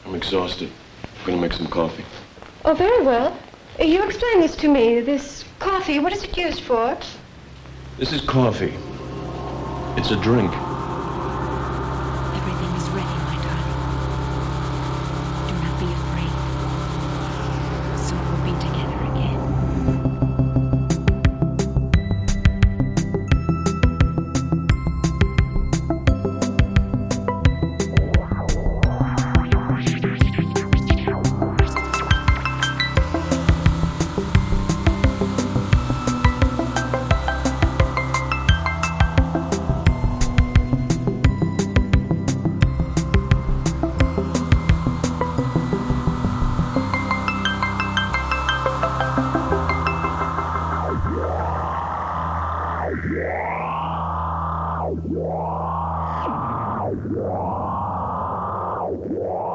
I'm exhausted. I'm gonna make some coffee. Oh, very well. You explain this to me. This coffee, what is it used for? This is coffee. It's a drink. Everything is ready, my darling. Do not be afraid. Soon we'll be together again.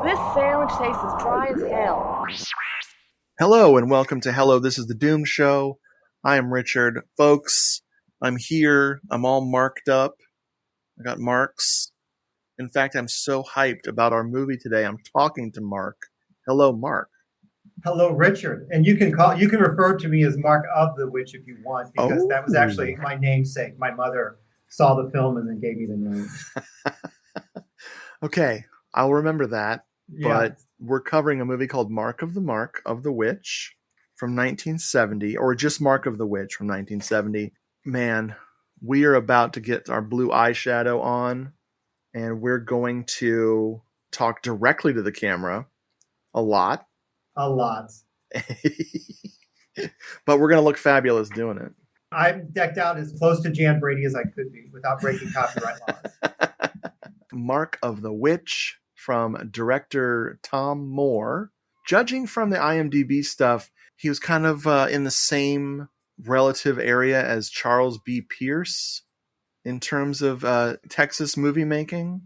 This sandwich tastes as dry as hell. Hello and welcome to Hello, This is the Doom Show. I am Richard. Folks, I'm here. I'm all marked up. I got marks. In fact, I'm so hyped about our movie today. I'm talking to Mark. Hello, Mark. Hello, Richard. And you can refer to me as Mark of the Witch if you want, because that was actually my namesake. My mother saw the film and then gave me the name. Okay, I'll remember that. Yeah. But we're covering a movie called Mark of the Witch from 1970, or just Mark of the Witch from 1970. Man, we are about to get our blue eyeshadow on, and we're going to talk directly to the camera a lot. A lot. But we're going to look fabulous doing it. I'm decked out as close to Jan Brady as I could be without breaking copyright laws. Mark of the Witch from director Tom Moore. Judging from the IMDb stuff, he was kind of in the same relative area as Charles B. Pierce in terms of Texas movie making.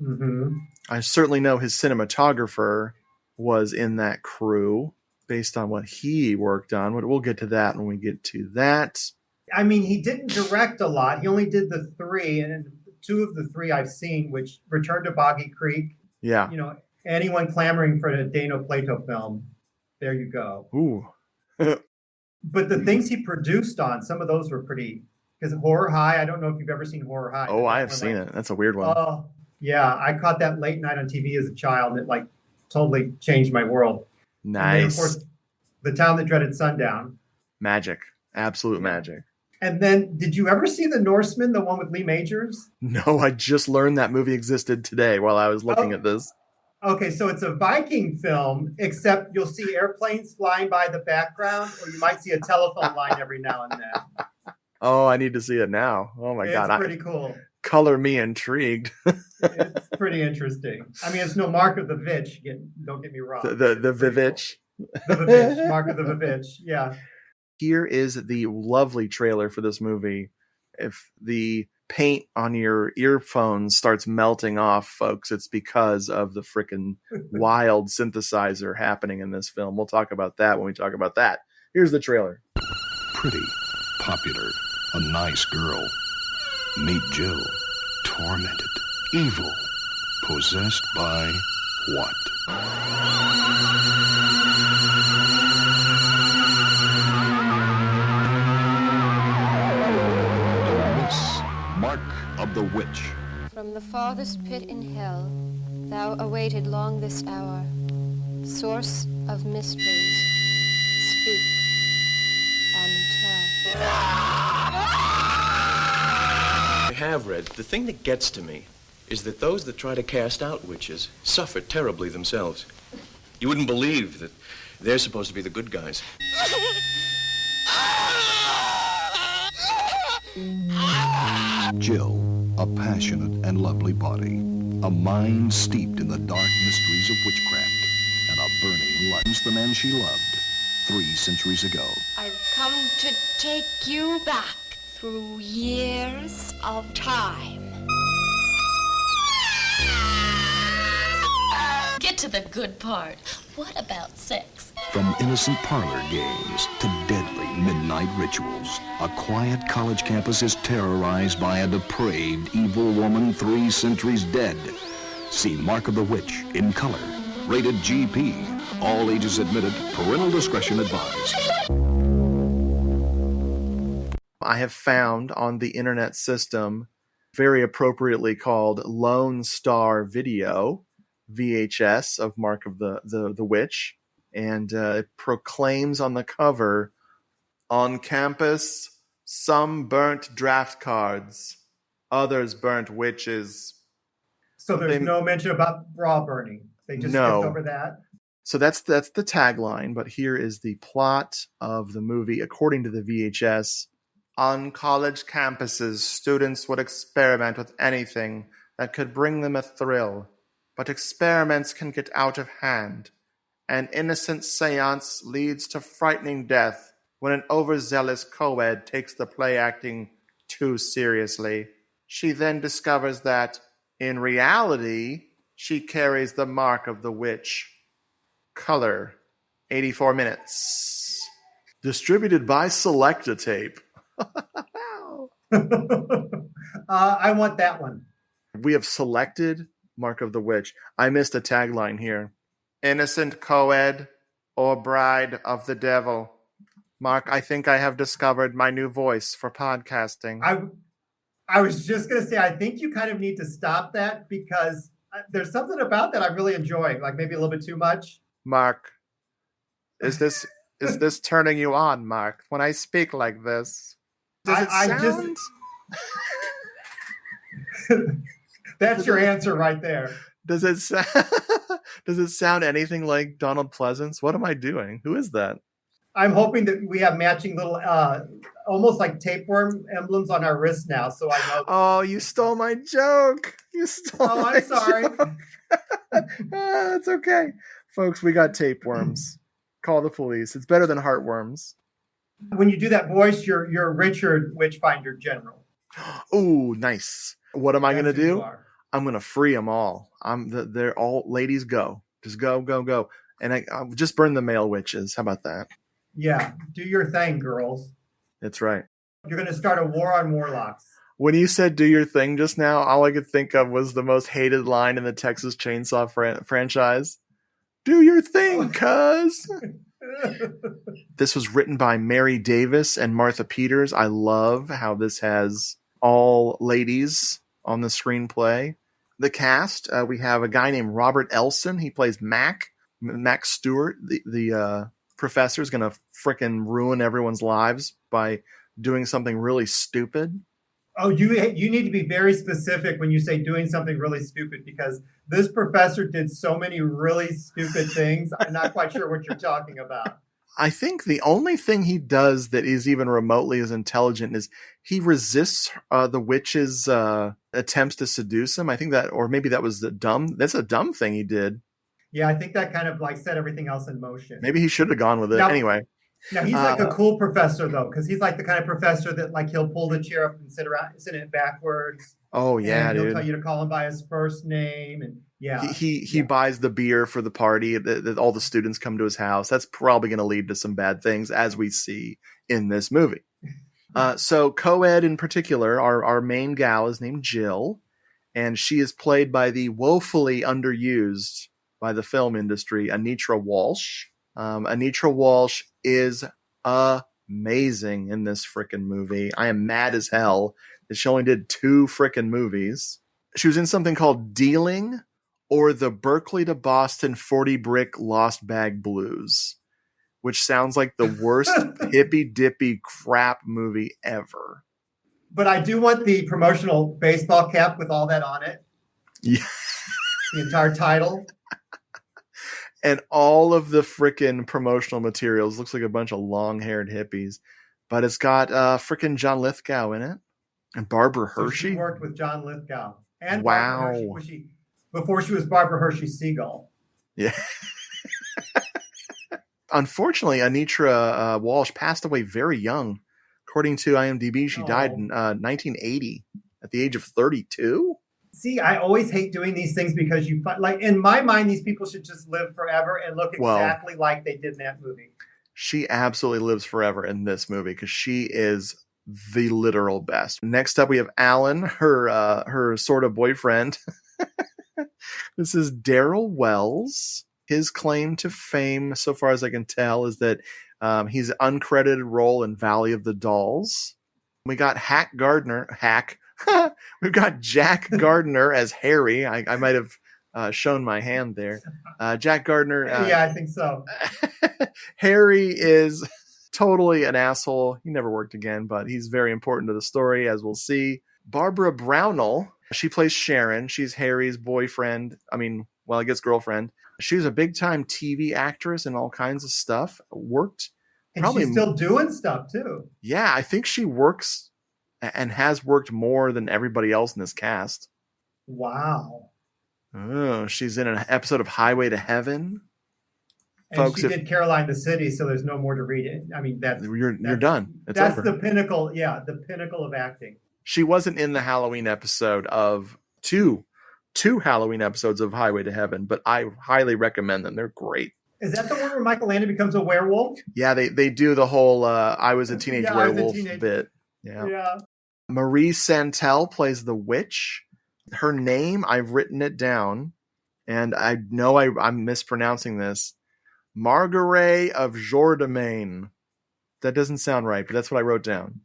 Mm-hmm. I certainly know his cinematographer was in that crew based on what he worked on. We'll get to that when we get to that. I mean, he didn't direct a lot. He only did the three, and two of the three I've seen, which Return to Boggy Creek. Yeah. You know, anyone clamoring for a Dano Plato film, there you go. Ooh. But the things he produced on, some of those were pretty, because Horror High, I don't know if you've ever seen Horror High. Oh, I have seen it. That's a weird one. Oh, yeah. I caught that late night on TV as a child, and it totally changed my world. Nice. And then, of course, The Town That Dreaded Sundown. Magic. Absolute magic. And then, did you ever see The Norseman, the one with Lee Majors? No, I just learned that movie existed today while I was looking at this. Okay, so it's a Viking film, except you'll see airplanes flying by the background, or you might see a telephone line every now and then. Oh, I need to see it now. Oh my God. It's pretty cool. Color me intrigued. It's pretty interesting. I mean, it's no Mark of the Witch, don't get me wrong. The Vivitch. The Vivitch, Mark of the Vivitch, yeah. Here is the lovely trailer for this movie. If the paint on your earphones starts melting off, folks, it's because of the frickin' wild synthesizer happening in this film. We'll talk about that when we talk about that. Here's the trailer. Pretty, popular, a nice girl. Meet Jill, tormented, evil, possessed by what? Mark of the Witch. From the farthest pit in hell, thou awaited long this hour. Source of mysteries, speak and tell. I have read. The thing that gets to me is that those that try to cast out witches suffer terribly themselves. You wouldn't believe that they're supposed to be the good guys. Jill, a passionate and lovely body, a mind steeped in the dark mysteries of witchcraft, and a burning lust. The man she loved 3 centuries ago. I've come to take you back through years of time. Get to the good part. What about sex? From innocent parlor games to deadly midnight rituals, a quiet college campus is terrorized by a depraved, evil woman 3 centuries dead. See Mark of the Witch in color, Rated GP. All ages admitted. Parental discretion advised. I have found on the internet system, very appropriately called Lone Star Video, VHS of Mark of the Witch, and it proclaims on the cover, "On campus, some burnt draft cards, others burnt witches." So there's no mention about bra burning. They just skipped over that. So that's the tagline, but here is the plot of the movie according to the VHS. On college campuses, students would experiment with anything that could bring them a thrill, but experiments can get out of hand. An innocent seance leads to frightening death when an overzealous co-ed takes the play acting too seriously. She then discovers that, in reality, she carries the mark of the witch. Color, 84 minutes. Distributed by Selecta-Tape. I want that one. We have selected Mark of the Witch. I missed a tagline here. Innocent co-ed or bride of the devil. Mark, I think I have discovered my new voice for podcasting. I was just going to say, I think you kind of need to stop that because there's something about that I'm really enjoying, like maybe a little bit too much. Mark, is this turning you on, Mark, when I speak like this? Does it sound? That's your answer right there. Does it sound anything like Donald Pleasance? What am I doing? Who is that? I'm hoping that we have matching little, almost like tapeworm emblems on our wrists now. So I know. Oh, you stole my joke. I'm sorry. It's okay, folks. We got tapeworms. Call the police. It's better than heartworms. When you do that voice, you're Richard Witchfinder General. Ooh, nice. What am I going to do? I'm going to free them all. They're all ladies. Go, just go, and I'll just burn the male witches. How about that? Yeah, do your thing, girls. That's right. You're going to start a war on warlocks. When you said "do your thing" just now, all I could think of was the most hated line in the Texas Chainsaw franchise. Do your thing, cuz. This was written by Mary Davis and Martha Peters. I love how this has all ladies on the screenplay. The cast, we have a guy named Robert Elson. He plays Mac Stewart. The professor is going to frickin' ruin everyone's lives by doing something really stupid. Oh, you need to be very specific when you say doing something really stupid, because this professor did so many really stupid things. I'm not quite sure what you're talking about. I think the only thing he does that is even remotely as intelligent is he resists the witch's attempts to seduce him. I think that, or maybe that's a dumb thing he did. Yeah, I think that kind of like set everything else in motion. Maybe he should have gone with it. Anyway. Now he's like a cool professor though, because he's like the kind of professor that like he'll pull the chair up and sit it backwards. Oh yeah, and he'll dude. tell you to call him by his first name, and he buys the beer for the party that all the students come to his house. That's probably going to lead to some bad things, as we see in this movie. So co-ed in particular, our main gal is named Jill, and she is played by the woefully underused by the film industry, Anitra Walsh. Anitra Walsh is amazing in this frickin' movie. I am mad as hell that she only did 2 frickin' movies. She was in something called Dealing or the Berkeley to Boston 40 Brick Lost Bag Blues, which sounds like the worst hippy-dippy crap movie ever. But I do want the promotional baseball cap with all that on it. Yeah. The entire title. And all of the frickin' promotional materials looks like a bunch of long-haired hippies. But it's got frickin' John Lithgow in it. And Barbara Hershey. So she worked with John Lithgow. And wow. Barbara Hershey, before she was Barbara Hershey Seagull. Yeah. Unfortunately, Anitra Walsh passed away very young. According to IMDb, she died in 1980 at the age of 32. See, I always hate doing these things because like in my mind, these people should just live forever and look exactly like they did in that movie. She absolutely lives forever in this movie because she is the literal best. Next up, we have Alan, her sort of boyfriend. This is Daryl Wells. His claim to fame, so far as I can tell, is that he's an uncredited role in Valley of the Dolls. We got Hack Gardner. We've got Jack Gardner as Harry. I might have shown my hand there. Jack Gardner. Yeah, I think so. Harry is totally an asshole. He never worked again, but he's very important to the story, as we'll see. Barbara Brownell, she plays Sharon. She's Harry's boyfriend. I guess girlfriend. She was a big-time TV actress and all kinds of stuff. Worked. And she's still doing stuff, too. Yeah, I think she works and has worked more than everybody else in this cast. Wow. Oh, she's in an episode of Highway to Heaven. And Folks, she did Caroline the City, so there's no more to read it. You're done. That's over. the pinnacle. Yeah, the pinnacle of acting. She wasn't in the Halloween episode of two Halloween episodes of Highway to Heaven, but I highly recommend them. They're great. Is that the one where Michael Landon becomes a werewolf? Yeah, they do the whole I was a teenage werewolf bit. Yeah. Marie Santel plays the witch. Her name, I've written it down, and I know I'm mispronouncing this. Margaret of Jourdain. That doesn't sound right, but that's what I wrote down.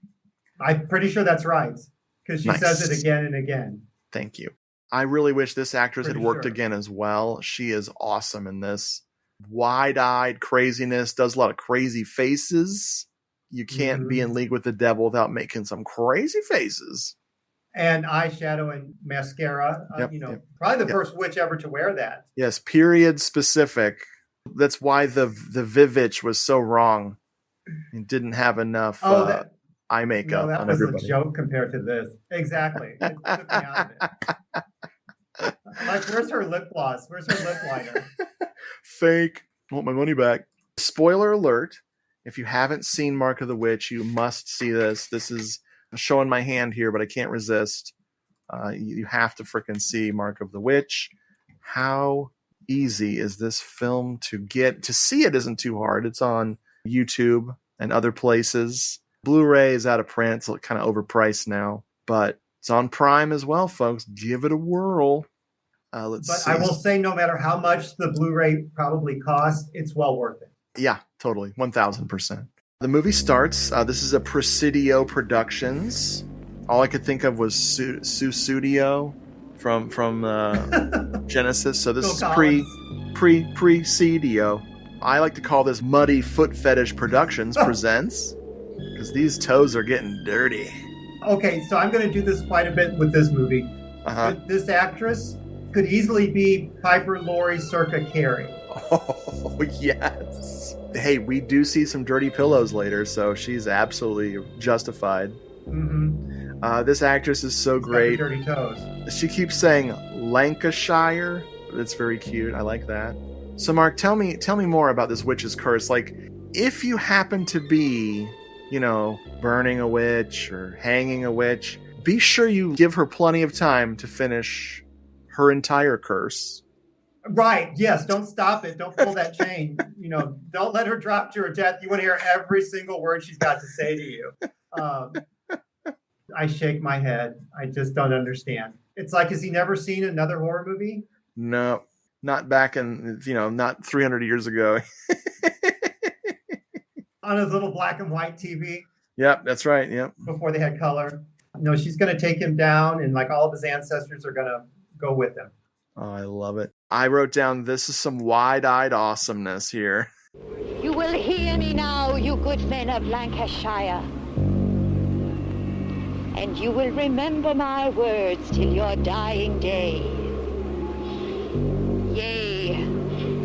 I'm pretty sure that's right, because she says it again and again. Thank you. I really wish this actress had worked again as well. She is awesome in this. Wide-eyed craziness, does a lot of crazy faces. You can't be in league with the devil without making some crazy faces. And eyeshadow and mascara. Probably the first witch ever to wear that. Yes, period specific. That's why the Vivitch was so wrong. It didn't have enough eye makeup on everybody. That was a joke compared to this. Exactly. It took me out of it. Like, where's her lip gloss? Where's her lip liner? Fake. I want my money back. Spoiler alert. If you haven't seen Mark of the Witch, you must see this. This is showing my hand here, but I can't resist. You have to frickin' see Mark of the Witch. How easy is this film to get? To see it isn't too hard. It's on YouTube and other places. Blu-ray is out of print, so it's kind of overpriced now. But it's on Prime as well, folks. Give it a whirl. Let's see. I will say, no matter how much the Blu-ray probably costs, it's well worth it. Yeah, totally. 1,000%. The movie starts. This is a Presidio Productions. All I could think of was Susudio from Genesis. So this is Presidio. I like to call this Muddy Foot Fetish Productions presents, because these toes are getting dirty. Okay, so I'm going to do this quite a bit with this movie. This actress could easily be Piper Laurie circa Carrie. Oh, yes. Hey, we do see some dirty pillows later, so she's absolutely justified. Mm-hmm. This actress is so great. Dirty toes. She keeps saying Lancashire. That's very cute. I like that. So, Mark, tell me more about this witch's curse. Like, if you happen to be, burning a witch or hanging a witch, be sure you give her plenty of time to finish her entire curse. Right. Yes. Don't stop it. Don't pull that chain. Don't let her drop to her death. You want to hear every single word she's got to say to you. I shake my head. I just don't understand. It's like, has he never seen another horror movie? No, not back in, not 300 years ago. On his little black and white TV. Yep, that's right. Yep. Before they had color. No, she's going to take him down, and like all of his ancestors are going to go with him. Oh, I love it. I wrote down, this is some wide-eyed awesomeness here. You will hear me now, you good men of Lancashire. And you will remember my words till your dying day. Yea,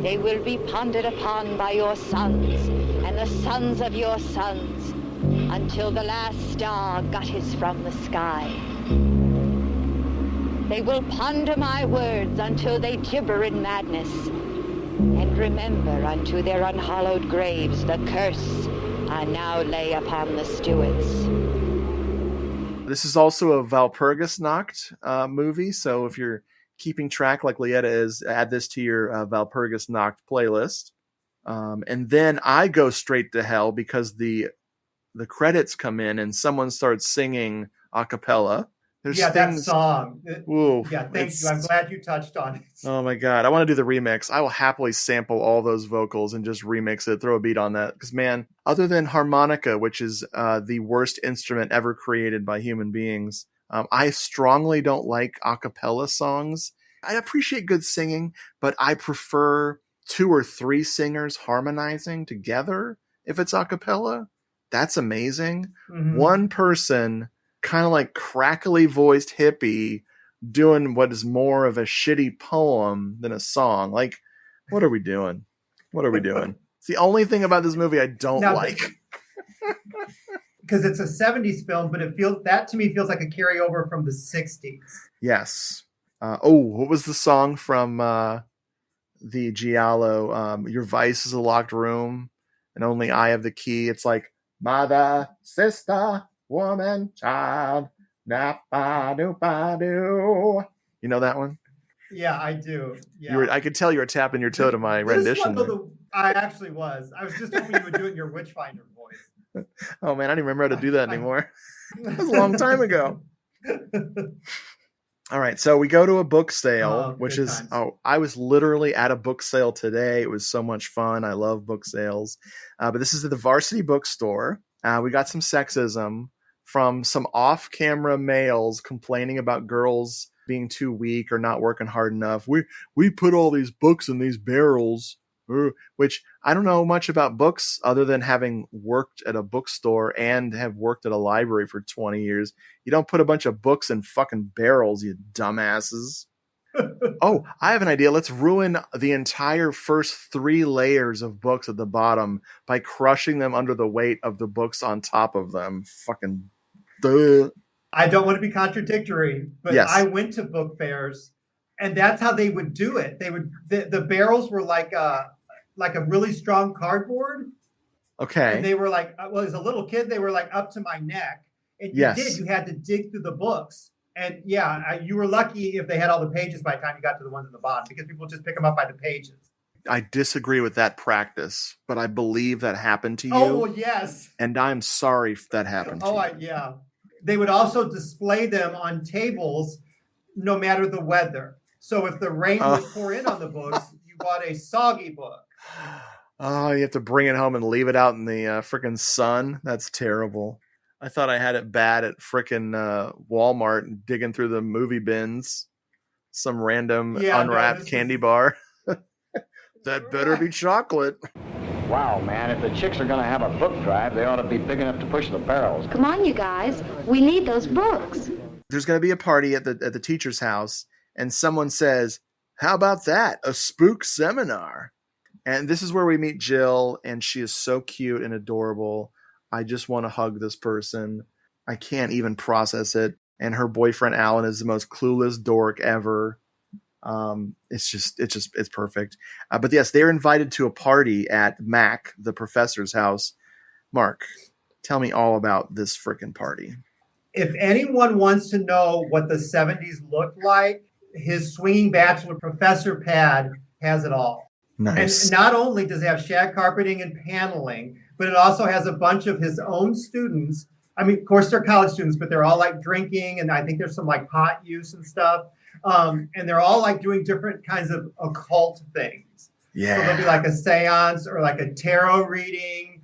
they will be pondered upon by your sons and the sons of your sons until the last star gutters from the sky. They will ponder my words until they gibber in madness, and remember unto their unhallowed graves the curse I now lay upon the Stuarts. This is also a Walpurgisnacht movie, so if you're keeping track like Lietta is, add this to your Walpurgisnacht playlist. And then I go straight to hell because the credits come in and someone starts singing a cappella. There's that things. song. Ooh, Yeah, thank you. I'm glad you touched on it. Oh my God. I want to do the remix. I will happily sample all those vocals and just remix it, throw a beat on that. Because, man, other than harmonica, which is the worst instrument ever created by human beings, I strongly don't like a cappella songs. I appreciate good singing, but I prefer 2 or 3 singers harmonizing together if it's a cappella. That's amazing. Mm-hmm. One person, kind of like crackly voiced hippie, doing what is more of a shitty poem than a song. Like, what are we doing? What are we doing? It's the only thing about this movie I don't like. Because it's a 70s film, but that to me feels like a carryover from the 60s. Yes. What was the song from the Giallo? Your vice is a locked room, and only I have the key. It's like, mother, sister, woman, child. Da-ba-do-ba-do. You know that one? Yeah, I do. Yeah. I could tell you were tapping your toe to my rendition. I actually was. I was just hoping you would do it in your Witchfinder voice. Oh man, I don't even remember how to do that anymore. That was a long time ago. All right, so we go to a book sale, which is I was literally at a book sale today. It was so much fun. I love book sales. But this is at the Varsity Bookstore. We got some sexism from some off-camera males complaining about girls being too weak or not working hard enough. We put all these books in these barrels, which I don't know much about books other than having worked at a bookstore and have worked at a library for 20 years. You don't put a bunch of books in fucking barrels, you dumbasses. Oh, I have an idea. Let's ruin the entire first 3 layers of books at the bottom by crushing them under the weight of the books on top of them. Fucking duh. I don't want to be contradictory, but yes. I went to book fairs, and that's how they would do it. They would the barrels were like a really strong cardboard. Okay. And they were like, well, as a little kid, they were like up to my neck. And you had to dig through the books. And yeah, you were lucky if they had all the pages by the time you got to the ones at the bottom, because people just pick them up by the pages. I disagree with that practice, but I believe that happened to you. Oh, yes. And I'm sorry if that happened to you. Yeah. They would also display them on tables no matter the weather. So if the rain would pour in on the books, you bought a soggy book. Oh, you have to bring it home and leave it out in the frickin' sun? That's terrible. I thought I had it bad at frickin' Walmart digging through the movie bins. Some random unwrapped candy bar. That better be chocolate. Wow, man, if the chicks are going to have a book drive, they ought to be big enough to push the barrels. Come on, you guys. We need those books. There's going to be a party at the teacher's house, and someone says, how about that? A spook seminar. And this is where we meet Jill, and she is so cute and adorable. I just want to hug this person. I can't even process it. And her boyfriend, Alan, is the most clueless dork ever. It's perfect. But yes, they're invited to a party at Mac, the professor's house. Mark, tell me all about this frickin' party. If anyone wants to know what the 70s looked like, his swinging bachelor, Professor Pad, has it all. Nice. And not only does it have shag carpeting and paneling, but it also has a bunch of his own students. I mean, of course, they're college students, but they're all like drinking, and I think there's some like pot use and stuff. And they're all like doing different kinds of occult things. Yeah. So there'll be like a seance or like a tarot reading.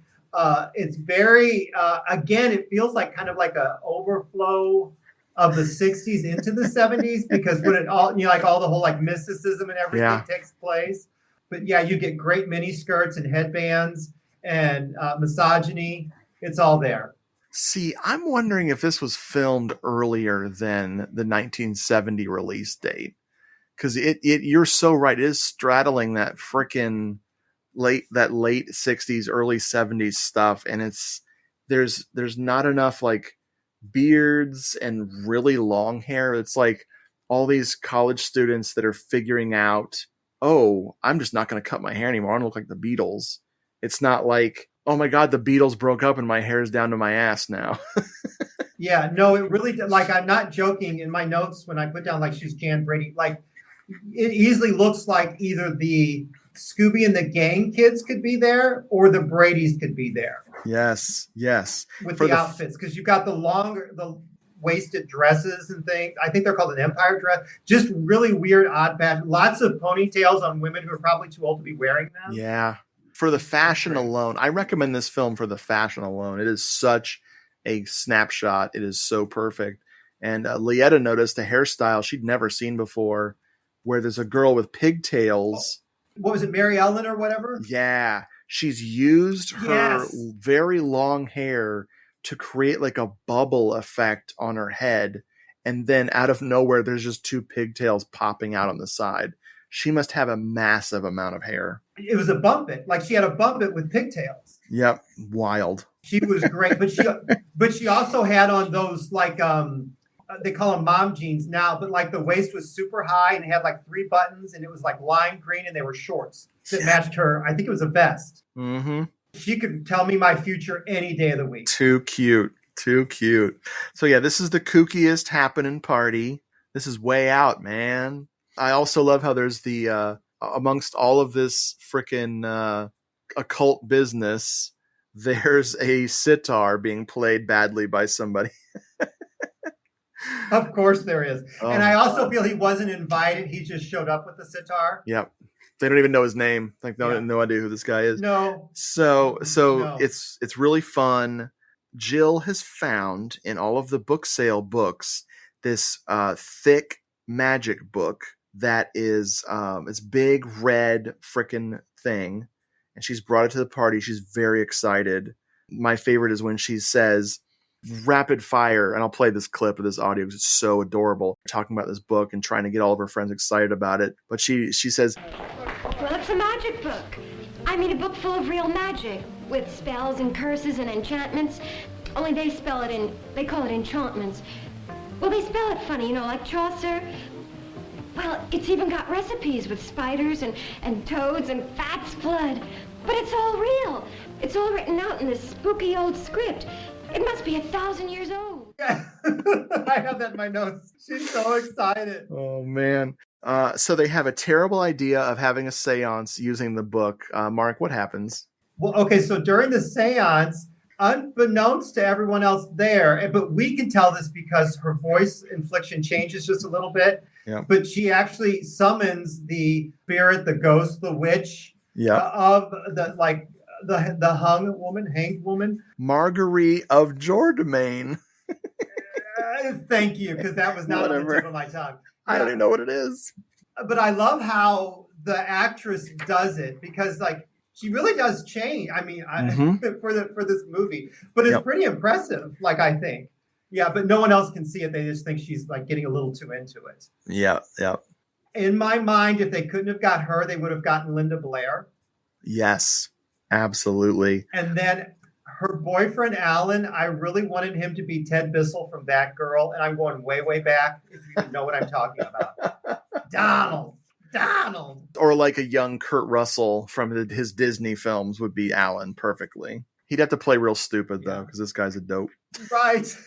It's very, again, it feels like kind of like a overflow of the 60s into the 70s, because when it all, like all the whole like mysticism and everything takes place. But yeah, you get great mini skirts and headbands and misogyny. It's all there. See, I'm wondering if this was filmed earlier than the 1970 release date, because you're so right. It is straddling that frickin' late 60s, early 70s stuff, and there's not enough like beards and really long hair. It's like all these college students that are figuring out, oh, I'm just not going to cut my hair anymore. I want to look like the Beatles. It's not like, oh my God, the Beatles broke up and my hair's down to my ass now. Yeah, no, it really, like, I'm not joking. In my notes, when I put down, like, she's Jan Brady, like, it easily looks like either the Scooby and the Gang kids could be there or the Bradys could be there. Yes. With the outfits, because you've got the high-waisted dresses and things. I think they're called an empire dress. Just really weird, odd fashion. Lots of ponytails on women who are probably too old to be wearing them. Yeah. For the fashion alone, I recommend this film for the fashion alone. It is such a snapshot. It is so perfect. And Lietta noticed a hairstyle she'd never seen before where there's a girl with pigtails. What was it, Mary Ellen or whatever? Yeah. She's used her very long hair to create like a bubble effect on her head. And then out of nowhere, there's just two pigtails popping out on the side. She must have a massive amount of hair. It was a bump it. Like she had a bump it with pigtails. Yep. Wild. She was great. But she also had on those like, they call them mom jeans now, but like the waist was super high and it had like 3 buttons and it was like lime green and they were shorts that matched her. I think it was a vest. Mm-hmm. She could tell me my future any day of the week. Too cute. Too cute. So yeah, this is the kookiest happening party. This is way out, man. I also love how there's the, amongst all of this frickin' occult business, there's a sitar being played badly by somebody. Of course there is. Oh, and I also feel he wasn't invited. He just showed up with the sitar. Yep. They don't even know his name. Like no idea who this guy is. No. So it's really fun. Jill has found in all of the book sale books this thick magic book that is it's big red frickin' thing. And she's brought it to the party. She's very excited. My favorite is when she says rapid fire, and I'll play this clip of this audio because it's so adorable, talking about this book and trying to get all of her friends excited about it. But she says, well, it's a magic book. I mean, a book full of real magic with spells and curses and enchantments. Only they call it enchantments. Well, they spell it funny, like Chaucer. Well, it's even got recipes with spiders and toads and fat's blood. But it's all real. It's all written out in this spooky old script. It must be 1,000 years old. I have that in my notes. She's so excited. Oh, man. So they have a terrible idea of having a seance using the book. Mark, what happens? Well, okay, so during the seance, unbeknownst to everyone else there, but we can tell this because her voice inflection changes just a little bit. Yeah. But she actually summons the spirit, the ghost, the witch of the hanged woman. Marguerite of Jourdain. Thank you, because that was not on the tip of my tongue. I don't even know what it is. But I love how the actress does it because, she really does change. I mean, for this movie, but it's pretty impressive. I think, but no one else can see it. They just think she's getting a little too into it. Yeah. In my mind, if they couldn't have got her, they would have gotten Linda Blair. Yes, absolutely. And then her boyfriend, Alan, I really wanted him to be Ted Bissell from Batgirl. And I'm going way, way back, if you know what I'm talking about. Donald. Or like a young Kurt Russell from his Disney films would be Alan perfectly. He'd have to play real stupid, though, because this guy's a dope. Right.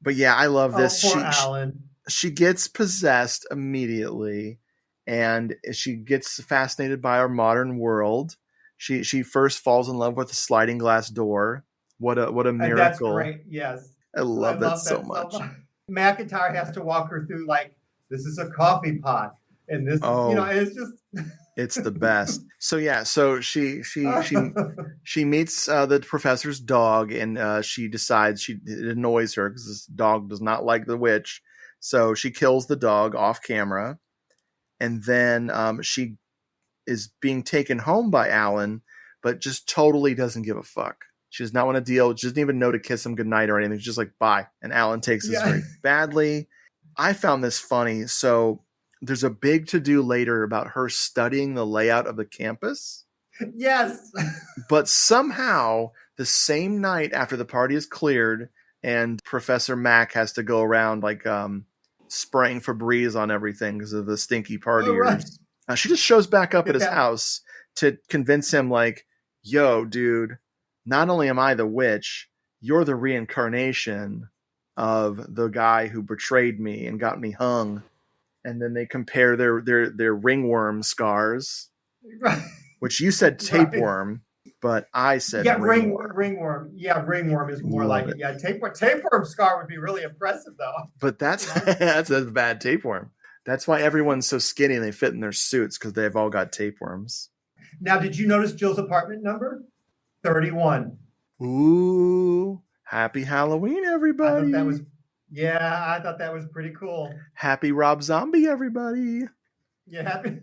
But yeah, I love this. Poor Alan. She gets possessed immediately, and she gets fascinated by our modern world. She first falls in love with a sliding glass door. What a miracle! And that's great. Yes, I love that so much. McIntyre has to walk her through this is a coffee pot, and this it's just it's the best. So yeah, so she meets the professor's dog, and she decides it annoys her because this dog does not like the witch. So she kills the dog off camera, and then she is being taken home by Alan, but just totally doesn't give a fuck. She does not want to deal. She doesn't even know to kiss him goodnight or anything. She's just like, bye. And Alan takes this very badly. I found this funny. So there's a big to-do later about her studying the layout of the campus. Yes. But somehow the same night after the party is cleared and Professor Mac has to go around spraying Febreze on everything because of the stinky partiers. Right. She just shows back up at his house to convince him yo, dude, not only am I the witch, you're the reincarnation of the guy who betrayed me and got me hung. And then they compare their ringworm scars, which you said tapeworm. But I said Yeah, ringworm. ringworm. Yeah, ringworm is more Love like it. it. Yeah, tapeworm scar would be really impressive though. But that's that's a bad tapeworm. That's why everyone's so skinny and they fit in their suits because they've all got tapeworms. Now, did you notice Jill's apartment number? 31. Ooh, happy Halloween, everybody. I thought that was pretty cool. Happy Rob Zombie, everybody. Yeah, happy.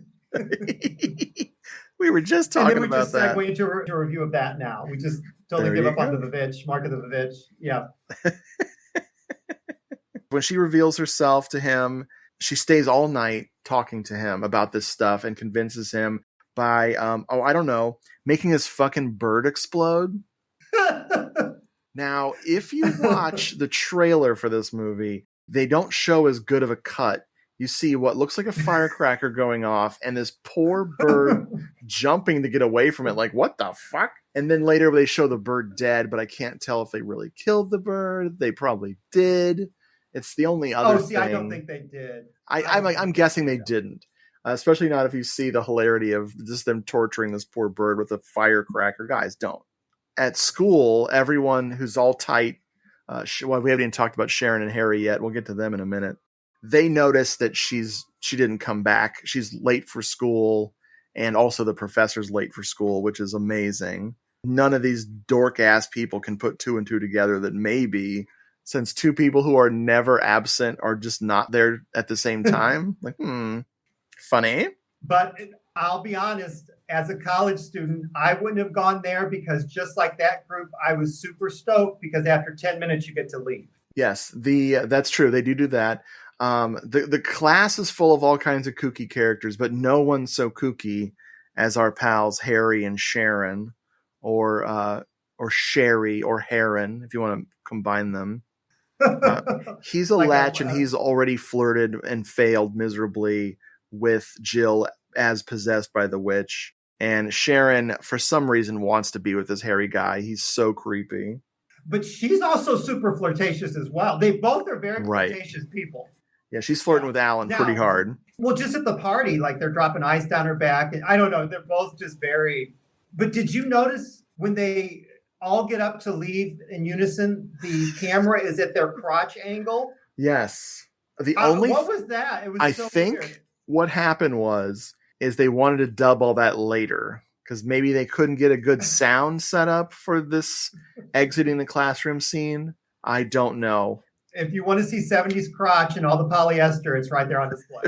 We were just talking about and then we just that. segue into a review of that now. We just totally give up on the Vivitch, Mark of the Vivitch. Yeah. When she reveals herself to him, she stays all night talking to him about this stuff and convinces him by, I don't know, making his fucking bird explode. Now, if you watch the trailer for this movie, they don't show as good of a cut. You see what looks like a firecracker going off and this poor bird jumping to get away from it. Like, what the fuck? And then later they show the bird dead, but I can't tell if they really killed the bird. They probably did. It's the only other thing. I don't think they did. I'm guessing they didn't. Especially not if you see the hilarity of just them torturing this poor bird with a firecracker. Guys, don't. At school, everyone who's all tight, we haven't even talked about Sharon and Harry yet. We'll get to them in a minute. They notice that she didn't come back. She's late for school, and also the professor's late for school, which is amazing. None of these dork-ass people can put two and two together that maybe, since two people who are never absent are just not there at the same time. Like, funny. But I'll be honest, as a college student, I wouldn't have gone there because just like that group, I was super stoked because after 10 minutes, you get to leave. Yes, that's true. They do that. The class is full of all kinds of kooky characters, but no one's so kooky as our pals Harry and Sharon, or Sherry or Heron, if you want to combine them. He's a latch, and he's already flirted and failed miserably with Jill as possessed by the witch. And Sharon, for some reason, wants to be with this hairy guy. He's so creepy. But she's also super flirtatious as well. They both are very flirtatious people. Yeah, she's flirting with Alan pretty hard. Well, just at the party, like they're dropping ice down her back. I don't know. They're both just very... But did you notice when they all get up to leave in unison, the camera is at their crotch angle? Yes. What was that? It was I so think weird. What happened is they wanted to dub all that later because maybe they couldn't get a good sound set up for this exiting the classroom scene. I don't know. If you want to see 70s crotch and all the polyester, it's right there on display.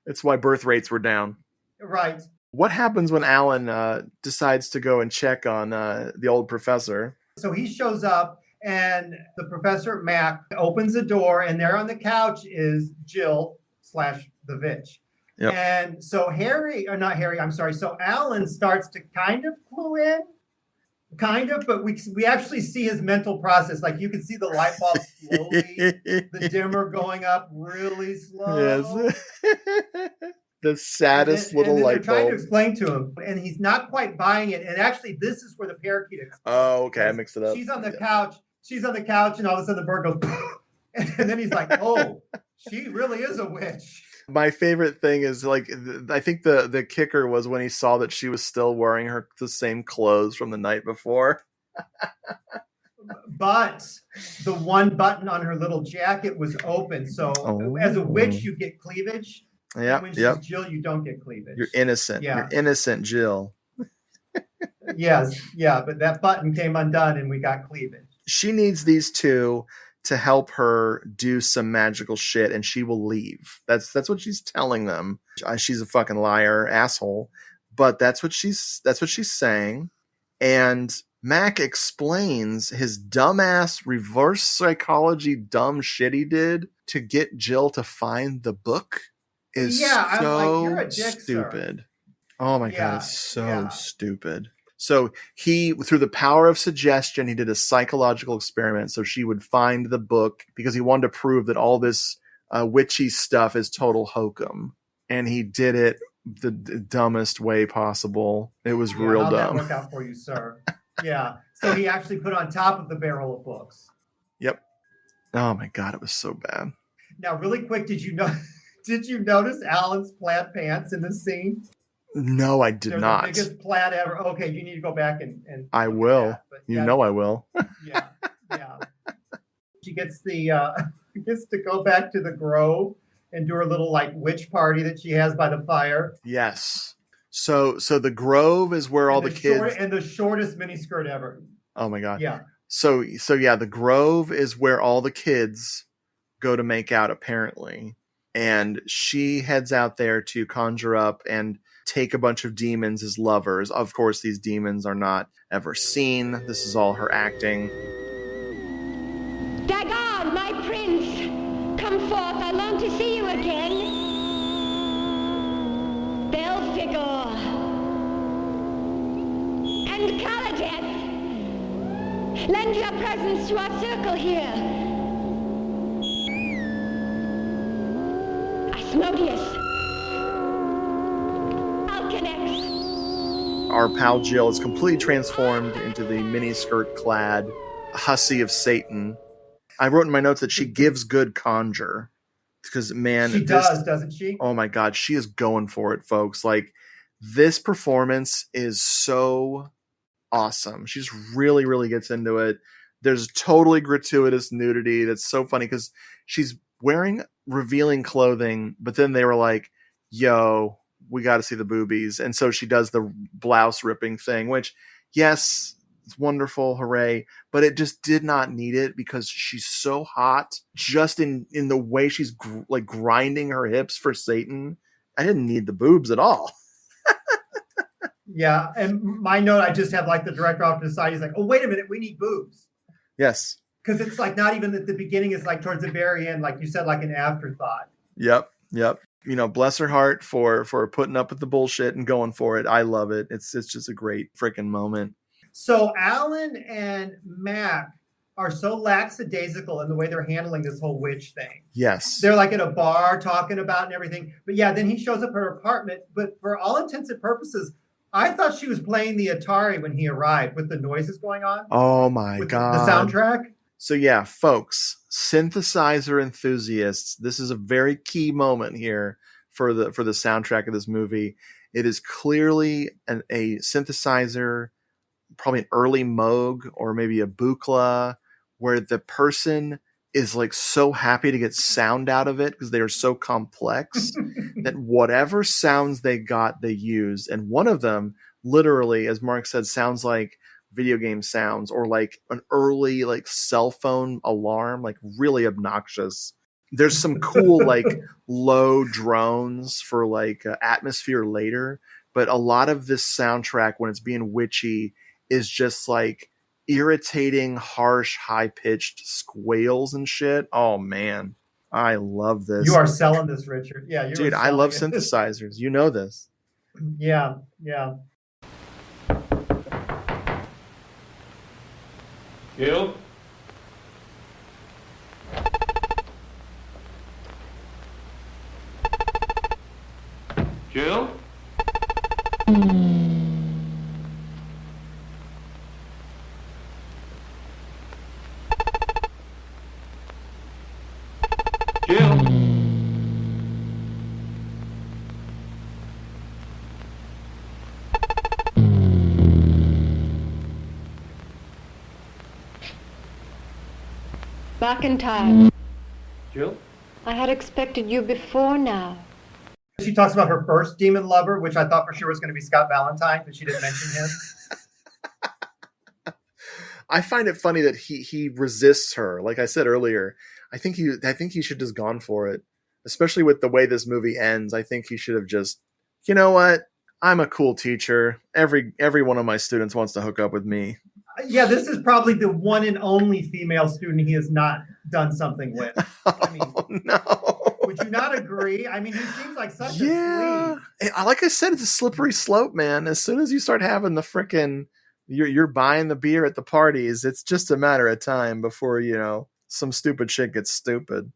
It's why birth rates were down. Right. What happens when Alan decides to go and check on the old professor? So he shows up and the professor, Mac, opens the door and there on the couch is Jill / the Vitch. Yep. And so so Alan starts to kind of clue in. Kind of, but we actually see his mental process. Like you can see the light bulb slowly, the dimmer going up really slow. Yes. The saddest little light bulb. They're trying to explain to him, and he's not quite buying it. And actually, this is where the parakeet explains. Oh, okay, I mixed it up. She's on the couch. She's on the couch, and all of a sudden the bird goes, and then he's like, "Oh, she really is a witch." My favorite thing is I think the kicker was when he saw that she was still wearing the same clothes from the night before. But the one button on her little jacket was open. So as a witch, you get cleavage. Yeah. When she's Jill, you don't get cleavage. You're innocent. Yeah. You're innocent, Jill. Yes. Yeah. But that button came undone and we got cleavage. She needs these two to help her do some magical shit, and she will leave. That's what she's telling them. She's a fucking liar, asshole. But that's what she's saying. And Mac explains his dumbass reverse psychology dumb shit he did to get Jill to find the book is so you're a dick, stupid. Sir. Oh my God, it's so stupid. Stupid. So he, through the power of suggestion, he did a psychological experiment so she would find the book because he wanted to prove that all this witchy stuff is total hokum. And he did it the dumbest way possible. It was real how'd dumb. That work out for you, sir? Yeah. So he actually put on top of the barrel of books. Yep. Oh my God, it was so bad. Now, really quick, did you notice Alan's plaid pants in this scene? No, I did They're not. the biggest plaid ever. Okay, you need to go back and I look at will. that. But You know I will. yeah. She gets gets to go back to the Grove and do her little like witch party that she has by the fire. Yes. So the Grove is where all the kids and the shortest miniskirt ever. Oh my god. Yeah. So yeah, the Grove is where all the kids go to make out apparently. And she heads out there to conjure up and take a bunch of demons as lovers. Of course, these demons are not ever seen. This is all her acting. Dagon, my prince, come forth. I long to see you again. Belphegor and Caladeth, lend your presence to our circle here. Asmodeus, Alcanex. Our pal Jill is completely transformed into the miniskirt clad hussy of Satan. I wrote in my notes that she gives good conjure. Because, man, she does, doesn't she? Oh my god, she is going for it, folks. Like, this performance is so awesome. She's really, really gets into it. There's totally gratuitous nudity that's so funny because she's wearing revealing clothing, but then they were like, yo, we got to see the boobies. And so she does the blouse ripping thing, which, yes, it's wonderful, hooray, but it just did not need it because she's so hot just in the way she's like grinding her hips for Satan. I didn't need the boobs at all. Yeah, and my note, I just have like the director off to the side. He's like, oh, wait a minute, we need boobs. Yes. Because it's like not even at the beginning, it's like towards the very end, like you said, like an afterthought. Yep. You know, bless her heart for putting up with the bullshit and going for it. I love it. It's just a great freaking moment. So Alan and Mac are so lackadaisical in the way they're handling this whole witch thing. Yes. They're like at a bar talking about and everything. But yeah, then he shows up at her apartment. But for all intents and purposes, I thought she was playing the Atari when he arrived with the noises going on. Oh my God. The soundtrack. So yeah, folks, synthesizer enthusiasts, this is a very key moment here for the soundtrack of this movie. It is clearly a synthesizer, probably an early Moog or maybe a Buchla, where the person is like so happy to get sound out of it because they are so complex that whatever sounds they got, they used. And one of them literally, as Mark said, sounds like video game sounds or like an early like cell phone alarm, like really obnoxious. There's some cool like low drones for like atmosphere later, but a lot of this soundtrack when it's being witchy is just like irritating, harsh, high-pitched squeals and shit. Oh man, I love this. You are selling this, Richard. Yeah, dude, I love synthesizers. You know this. Yeah. Jill? Jill? Jill? Back in time. Jill? I had expected you before now. She talks about her first demon lover, which I thought for sure was going to be Scott Valentine, but she didn't mention him. I find it funny that he resists her. Like I said earlier, I think he should just gone for it. Especially with the way this movie ends, I think he should have just, you know what? I'm a cool teacher. Every one of my students wants to hook up with me. Yeah, this is probably the one and only female student he has not done something with. I mean, no. Would you not agree? I mean, he seems like such a sweet. Like I said, it's a slippery slope, man. As soon as you start having the frickin' you're buying the beer at the parties, it's just a matter of time before, you know, some stupid shit gets stupid.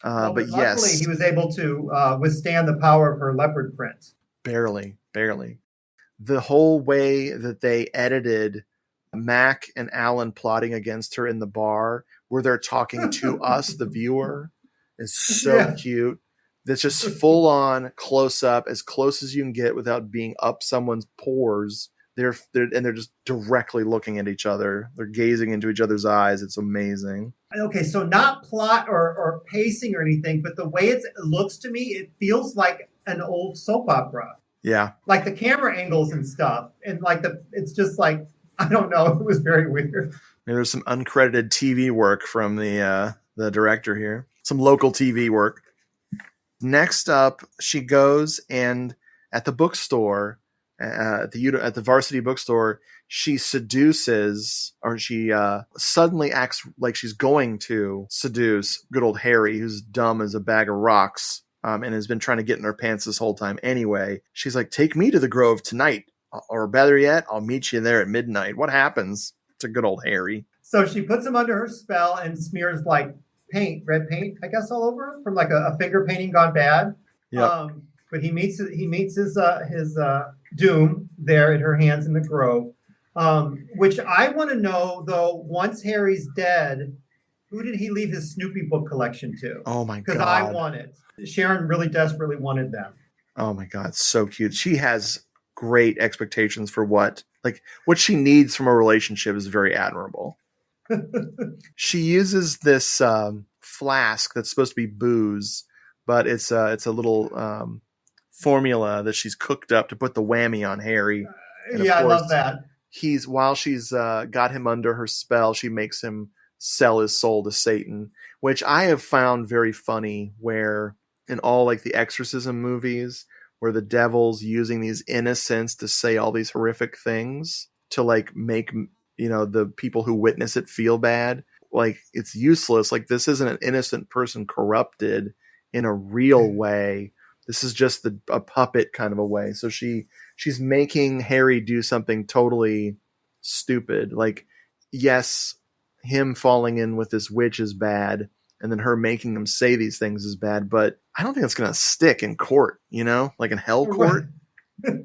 But luckily, yes, he was able to withstand the power of her leopard print. Barely. The whole way that they edited Mac and Alan plotting against her in the bar, where they're talking to us, the viewer, is so cute. That's just full on close up, as close as you can get without being up someone's pores. They're just directly looking at each other. They're gazing into each other's eyes. It's amazing. Okay, so not plot or pacing or anything, but the way it looks to me, it feels like an old soap opera. Yeah. Like the camera angles and stuff. And like it's just like, I don't know. It was very weird. There's some uncredited TV work from the director here. Some local TV work. Next up, she goes and at the bookstore, at the varsity bookstore, she seduces, or she suddenly acts like she's going to seduce good old Harry, who's dumb as a bag of rocks, and has been trying to get in her pants this whole time anyway. She's like, take me to the Grove tonight, or better yet, I'll meet you there at midnight. What happens to good old Harry? So she puts him under her spell and smears like red paint, I guess, all over him from like a finger painting gone bad. Yeah. But he meets his doom there at her hands in the Grove. Which I want to know, though, once Harry's dead, who did he leave his Snoopy book collection to? Oh, my God. Because I want it. Sharon really desperately wanted them. Oh, my God. So cute. She has great expectations for what she needs from a relationship is very admirable. She uses this flask that's supposed to be booze, but it's a little formula that she's cooked up to put the whammy on Harry. Yeah, I love that. While she's got him under her spell, she makes him sell his soul to Satan, which I have found very funny, where in all like the exorcism movies, where the devil's using these innocents to say all these horrific things to like make, the people who witness it feel bad. Like, it's useless. Like, this isn't an innocent person corrupted in a real way. This is just a puppet kind of a way. So she's making Harry do something totally stupid. Like, yes, him falling in with this witch is bad, and then her making him say these things is bad, but I don't think it's going to stick in court, like in hell court.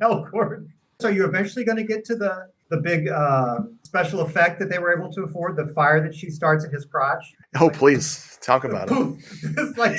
Hell court. So you're eventually going to get to the big special effect that they were able to afford, the fire that she starts at his crotch. Oh, please talk about it. It's like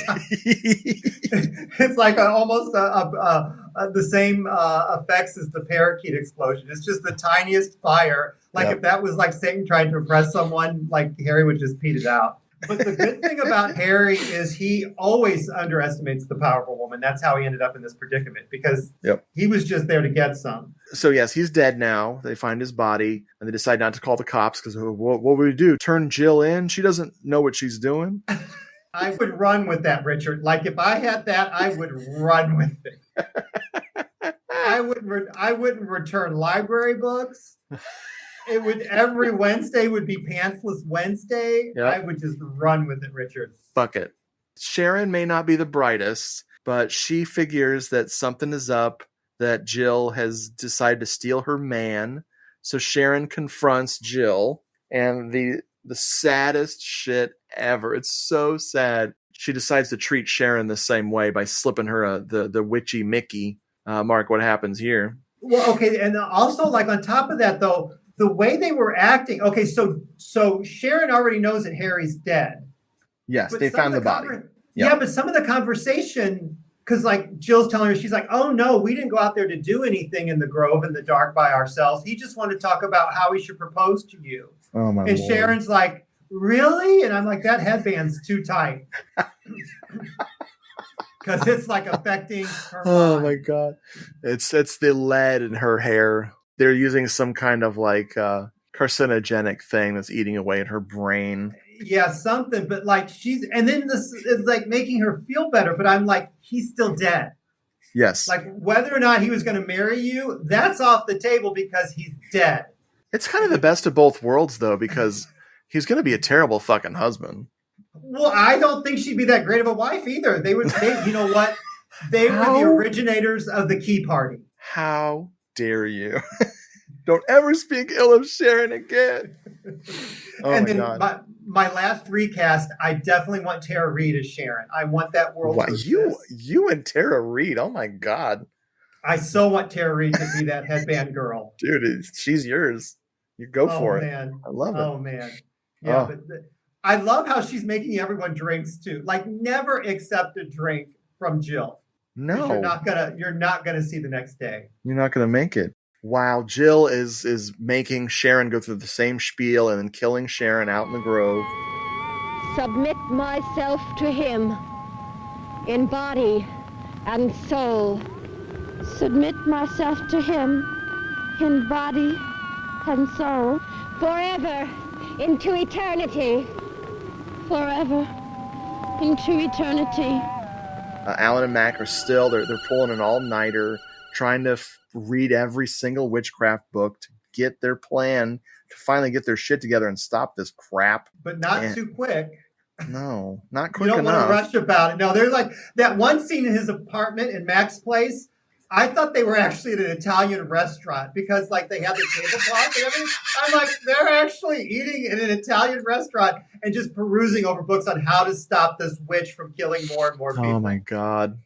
it's like almost the same effects as the parakeet explosion. It's just the tiniest fire. Like, if that was like Satan trying to impress someone, like Harry would just pee it out. But the good thing about Harry is he always underestimates the power of a woman. That's how he ended up in this predicament, because he was just there to get some. So yes, he's dead now. They find his body and they decide not to call the cops because what would we do? Turn Jill in? She doesn't know what she's doing. I would run with that, Richard. Like, if I had that, I would run with it. I wouldn't return library books. It would, every Wednesday would be Pantsless Wednesday. Yep. I would just run with it, Richard. Fuck it. Sharon may not be the brightest, but she figures that something is up, that Jill has decided to steal her man. So Sharon confronts Jill, and the saddest shit ever. It's so sad. She decides to treat Sharon the same way by slipping her the witchy Mickey. Mark, what happens here? Well, okay, and also, like, on top of that, though, the way they were acting. Okay, so Sharon already knows that Harry's dead. Yes, they found the body. Yeah, but some of the conversation, because like Jill's telling her, she's like, "Oh no, we didn't go out there to do anything in the Grove in the dark by ourselves. He just wanted to talk about how he should propose to you." Oh my And Lord. Sharon's like, "Really?" And I'm like, "That headband's too tight." Because it's like affecting her mind. My God. It's the lead in her hair. They're using some kind of like carcinogenic thing that's eating away at her brain. Yeah, something. But like and then this is like making her feel better. But I'm like, he's still dead. Yes. Like, whether or not he was going to marry you, that's off the table because he's dead. It's kind of the best of both worlds, though, because he's going to be a terrible fucking husband. Well, I don't think she'd be that great of a wife either. You know what? They were the originators of the Key Party. How dare you? Don't ever speak ill of Sharon again. Oh, and my then God. My last recast, I definitely want Tara Reid as Sharon. I want that world to exist. You and Tara Reid, oh my God. I so want Tara Reid to be that headband girl. Dude, she's yours. You go for it. Man. I love it. Oh, man. Yeah, but I love how she's making everyone drinks, too. Like, never accept a drink from Jill. No, You're not gonna see the next day. you're not gonna make it. Wow, Jill is making Sharon go through the same spiel and then killing Sharon out in the grove. Submit myself to him in body and soul. Submit myself to him in body and soul. Forever into eternity. Forever into eternity. Alan and Mac are still, they're pulling an all-nighter, trying to read every single witchcraft book to get their plan, to finally get their shit together and stop this crap. But not too quick. No, not quick enough. You don't enough. want to rush about it. No, there's like that one scene in his apartment in Mac's place. I thought they were actually at an Italian restaurant because like they had the tablecloth and everything. I'm like, they're actually eating in an Italian restaurant and just perusing over books on how to stop this witch from killing more and more people. Oh my god.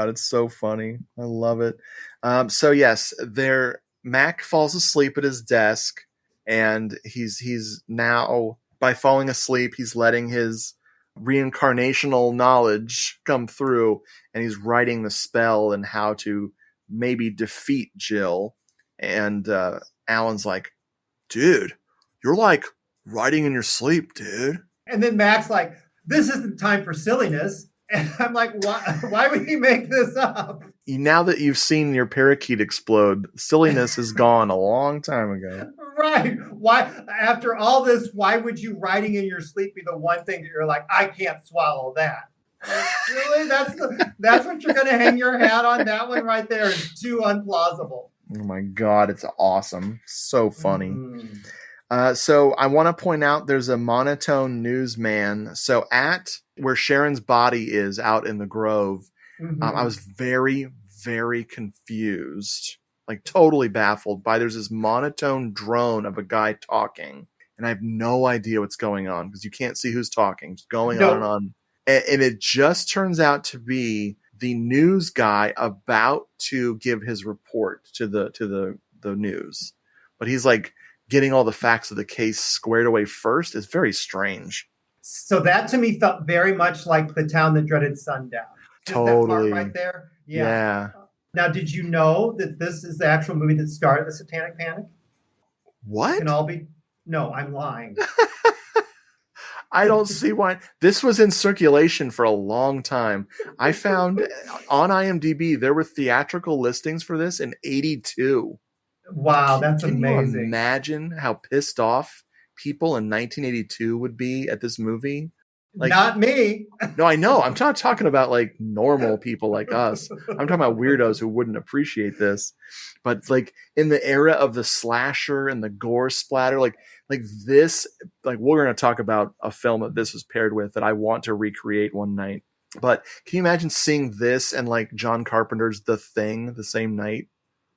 It's so funny. I love it. So yes, Mac falls asleep at his desk, and he's now, by falling asleep, he's letting his reincarnational knowledge come through, and he's writing the spell and how to maybe defeat Jill. And Alan's like, dude, you're like writing in your sleep, dude. And then Mac's like, this isn't time for silliness. And I'm like, why would he make this up? Now that you've seen your parakeet explode, silliness is gone a long time ago. Right. Why, after all this, why would you writing in your sleep be the one thing that you're like, I can't swallow that? Like, really? That's what you're going to hang your hat on? That one right there is too unplausible. Oh my God, it's awesome. So funny. So I want to point out there's a monotone newsman. So at where Sharon's body is out in the grove, I was very, very confused, like totally baffled by there's this monotone drone of a guy talking. And I have no idea what's going on because you can't see who's talking. It's going on and on. And it just turns out to be the news guy about to give his report to the news. But he's like getting all the facts of the case squared away first. Is very strange. So that to me felt very much like The Town That Dreaded Sundown. Totally. That part right there. Yeah. Now, did you know that this is the actual movie that started the Satanic Panic? What? Can all be? No, I'm lying. I don't see why. This was in circulation for a long time. I found on IMDb there were theatrical listings for this in 1982. Wow, that's amazing. Can you imagine how pissed off people in 1982 would be at this movie? Like, not me. No, I know. I'm not talking about like normal people like us. I'm talking about weirdos who wouldn't appreciate this. But like in the era of the slasher and the gore splatter, like this, like we're going to talk about a film that this was paired with that I want to recreate one night. But can you imagine seeing this and like John Carpenter's The Thing the same night?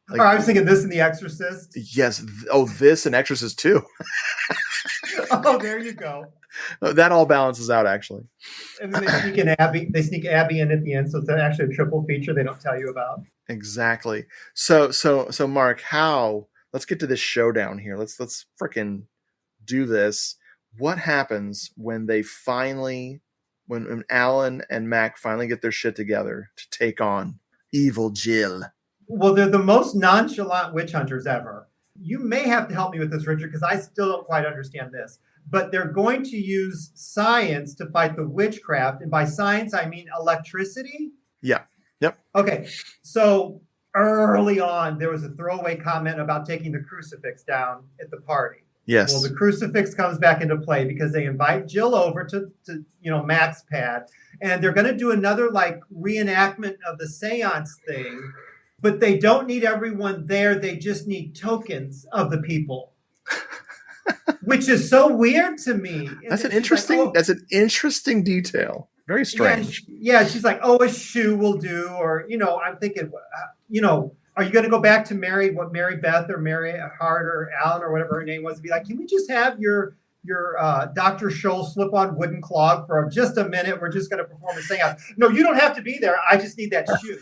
Like, I was thinking this and The Exorcist. Yes. Oh, this and Exorcist too. Oh, there you go. That all balances out, actually. And then they sneak in Abby. They sneak Abby in at the end, so it's actually a triple feature they don't tell you about. Exactly. So, Mark, let's get to this showdown here. Let's freaking do this. What happens when when Alan and Mac finally get their shit together to take on evil Jill? Well, they're the most nonchalant witch hunters ever. You may have to help me with this, Richard, because I still don't quite understand this. But they're going to use science to fight the witchcraft. And by science, I mean electricity? Yeah. Yep. Okay. So early on, there was a throwaway comment about taking the crucifix down at the party. Yes. Well, the crucifix comes back into play because they invite Jill over to Mac's pad. And they're going to do another like reenactment of the seance thing. But they don't need everyone there. They just need tokens of the people. Which is so weird to me. That's an interesting detail. Very strange. Yeah, she's like, oh, a shoe will do. Or, I'm thinking, are you going to go back to Mary Beth or Mary Hart or Alan or whatever her name was to be like, can we just have your Dr. Scholl slip-on wooden clog for just a minute? We're just going to perform a seance. No, you don't have to be there. I just need that shoe.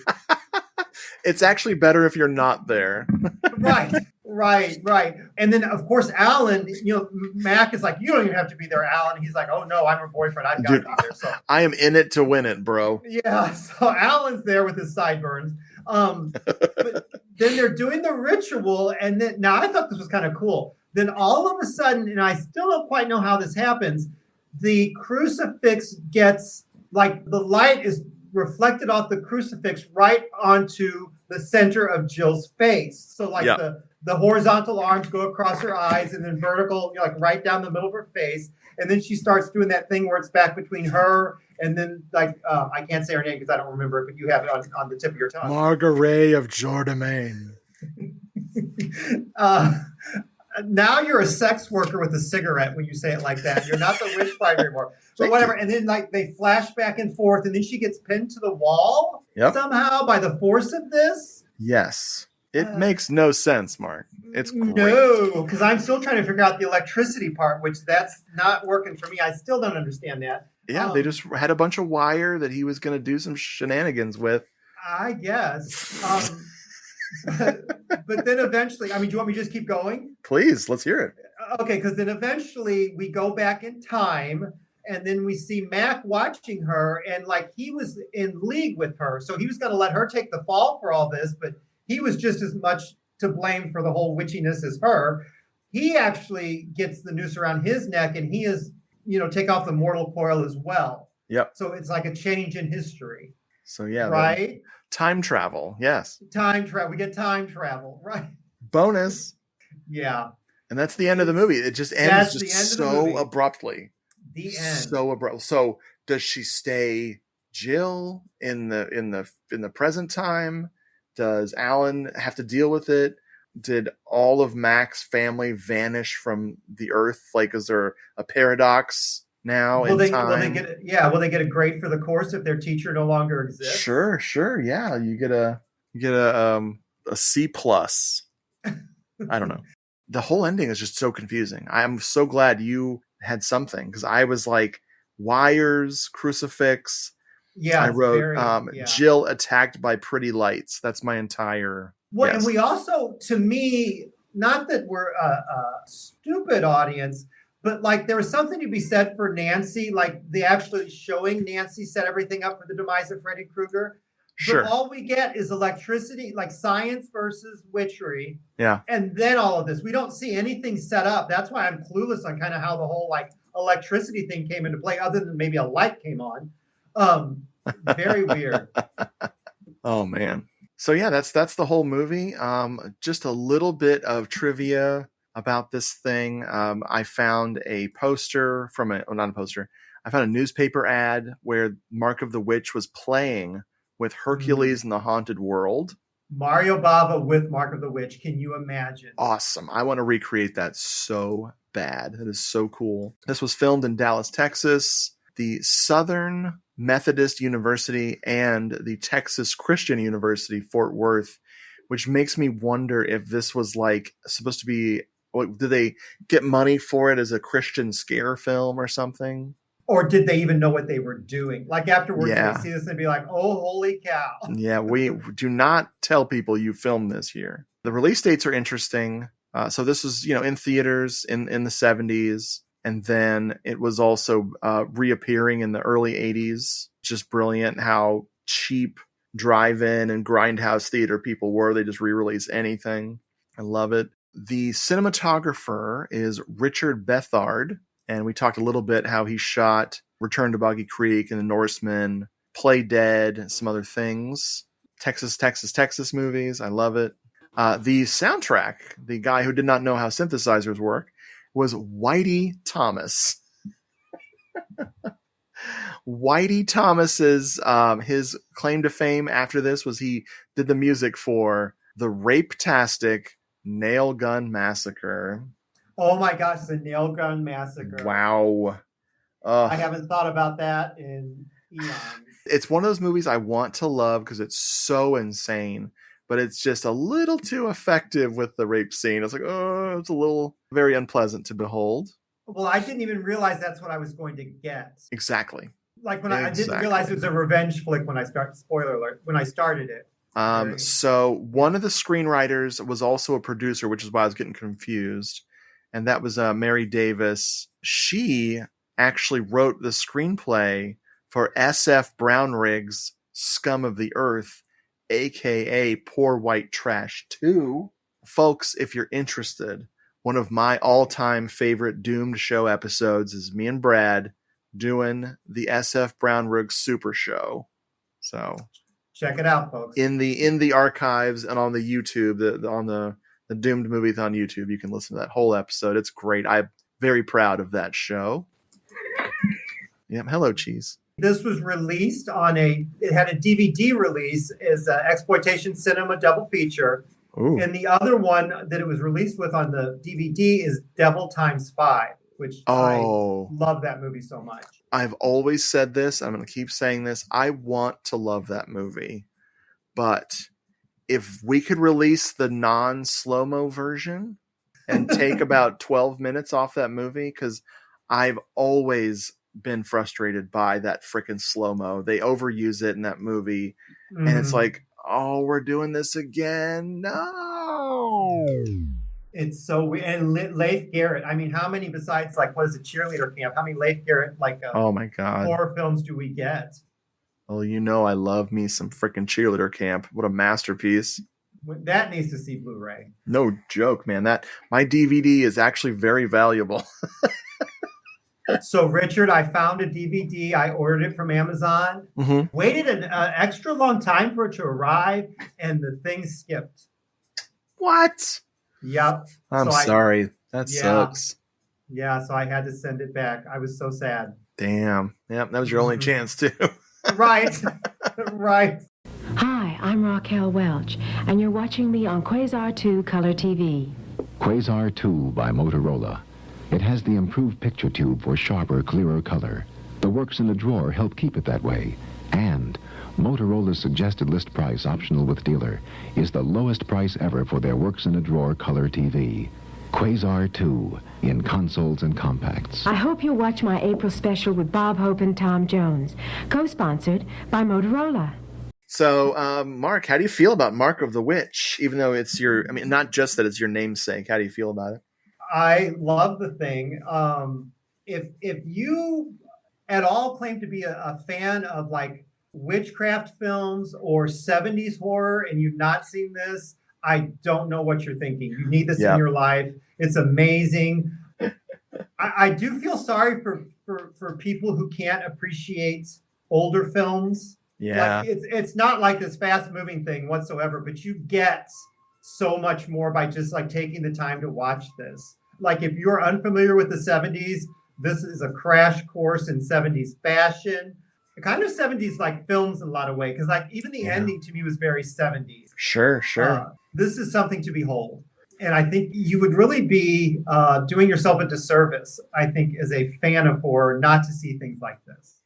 It's actually better if you're not there. Right. Right. And then, of course, Alan, Mac is like, you don't even have to be there, Alan. He's like, oh, no, I'm her boyfriend. I've got to be there. So I am in it to win it, bro. yeah, so Alan's there with his sideburns. But then they're doing the ritual, and then now I thought this was kind of cool. Then all of a sudden, and I still don't quite know how this happens, the crucifix gets, like, the light is reflected off the crucifix right onto the center of Jill's face. So like the horizontal arms go across her eyes, and then vertical, like right down the middle of her face. And then she starts doing that thing where it's back between her and then, like, I can't say her name because I don't remember it, but you have it on the tip of your tongue. Margaret of Jordanmain. Now you're a sex worker with a cigarette when you say it like that. You're not the witch finder anymore. But whatever. And then, like, they flash back and forth, and then she gets pinned to the wall somehow by the force of this. Yes. It makes no sense, Mark. It's great. No, because I'm still trying to figure out the electricity part, which that's not working for me. I still don't understand that. Yeah, they just had a bunch of wire that he was going to do some shenanigans with. I guess. But then eventually, I mean, do you want me to just keep going? Please, let's hear it. Okay, because then eventually we go back in time, and then we see Mac watching her, and like he was in league with her. So he was going to let her take the fall for all this, but he was just as much to blame for the whole witchiness as her. He actually gets the noose around his neck, and he is, take off the mortal coil as well. Yep. So it's like a change in history. So yeah. Right? Time travel. Yes. Time travel. We get time travel. Right. Bonus. Yeah. And that's the end of the movie. It just ends just so abruptly. The end. So abrupt. So does she stay Jill in the present time? Does Alan have to deal with it? Did all of Mac's family vanish from the earth? Like, is there a paradox now in time? Will they get a grade for the course if their teacher no longer exists? Sure. Yeah, you get a C plus. I don't know. The whole ending is just so confusing. I'm so glad you had something, because I was like, wires, crucifix. Yeah, I wrote Jill attacked by pretty lights. That's my entire. Well, and we also, to me, not that we're a stupid audience, but like there was something to be said for Nancy, like the actually showing Nancy set everything up for the demise of Freddy Krueger. Sure. But all we get is electricity, like science versus witchery. Yeah. And then all of this. We don't see anything set up. That's why I'm clueless on kind of how the whole like electricity thing came into play, other than maybe a light came on. Very weird. Oh man. So yeah, that's the whole movie. Just a little bit of trivia about this thing. I found a poster not a poster. I found a newspaper ad where Mark of the Witch was playing with Hercules in the Haunted World. Mario Bava with Mark of the Witch. Can you imagine? Awesome. I want to recreate that so bad. That is so cool. This was filmed in Dallas, Texas. The Southern Methodist University and the Texas Christian University, Fort Worth, which makes me wonder if this was like supposed to be, did they get money for it as a Christian scare film or something? Or did they even know what they were doing? Like afterwards, they see this and be like, oh, holy cow. Yeah, we do not tell people you filmed this here. The release dates are interesting. So this was, in theaters in the 70s. And then it was also reappearing in the early 80s. Just brilliant how cheap drive-in and grindhouse theater people were. They just re-release anything. I love it. The cinematographer is Richard Bethard. And we talked a little bit how he shot Return to Boggy Creek and The Norseman, Play Dead, and some other things. Texas movies. I love it. The soundtrack, the guy who did not know how synthesizers work, was Whitey Thomas. Whitey Thomas's his claim to fame after this was he did the music for the Rape-tastic Nail Gun Massacre. Oh my gosh, the Nail Gun Massacre. Wow. I haven't thought about that in eons. It's one of those movies I want to love because it's so insane, but it's just a little too effective with the rape scene. It's like, it's a little very unpleasant to behold. Well, I didn't even realize that's what I was going to get. Exactly. Like when I didn't realize it was a revenge flick when I started, spoiler alert, when I started it. So one of the screenwriters was also a producer, which is why I was getting confused. And that was Mary Davis. She actually wrote the screenplay for SF Brownrigg's Scum of the Earth, aka Poor White Trash 2. Folks, if you're interested, one of my all-time favorite Doomed Show episodes is me and Brad doing the SF Brownrigg Super Show. So check it out, folks. In the archives and on the YouTube, on the Doomed Movies on YouTube, you can listen to that whole episode. It's great. I'm very proud of that show. Yep. Hello, Cheese. This was released it had a DVD release as an exploitation cinema double feature. Ooh. And the other one that it was released with on the DVD is Devil Times 5, which I love that movie so much. I've always said this. I'm going to keep saying this. I want to love that movie. But if we could release the non-slow-mo version and take about 12 minutes off that movie, because I've always been frustrated by that freaking slow-mo. They overuse it in that movie. And it's like, oh, we're doing this again. No. It's so weird. And Leif Garrett. I mean, how many besides Cheerleader Camp? How many Leif Garrett oh my God, horror films do we get? Well, I love me some freaking Cheerleader Camp. What a masterpiece. That needs to see Blu-ray. No joke, man. My DVD is actually very valuable. So, Richard, I found a DVD. I ordered it from Amazon. Mm-hmm. Waited an extra long time for it to arrive, and the thing skipped. What? Yep. I'm sorry. That sucks. Yeah, so I had to send it back. I was so sad. Damn. Yep, that was your only chance, too. Right. Right. Hi, I'm Raquel Welch, and you're watching me on Quasar 2 Color TV. Quasar 2 by Motorola. It has the improved picture tube for sharper, clearer color. The works in the drawer help keep it that way. And Motorola's suggested list price, optional with dealer, is the lowest price ever for their works in a drawer color TV. Quasar 2 in consoles and compacts. I hope you'll watch my April special with Bob Hope and Tom Jones, co-sponsored by Motorola. So, Mark, how do you feel about Mark of the Witch? Even though it's not just that it's your namesake, how do you feel about it? I love the thing. If you at all claim to be a fan of witchcraft films or 70s horror and you've not seen this, I don't know what you're thinking. You need this in your life. It's amazing. I do feel sorry for people who can't appreciate older films. Yeah. It's not like this fast moving thing whatsoever, but you get so much more by just taking the time to watch this. If you're unfamiliar with the 70s, this is a crash course in 70s fashion. Kind of 70s films in a lot of ways, because even the ending to me was very 70s. Sure. This is something to behold. And I think you would really be doing yourself a disservice, I think, as a fan of horror, not to see things like this.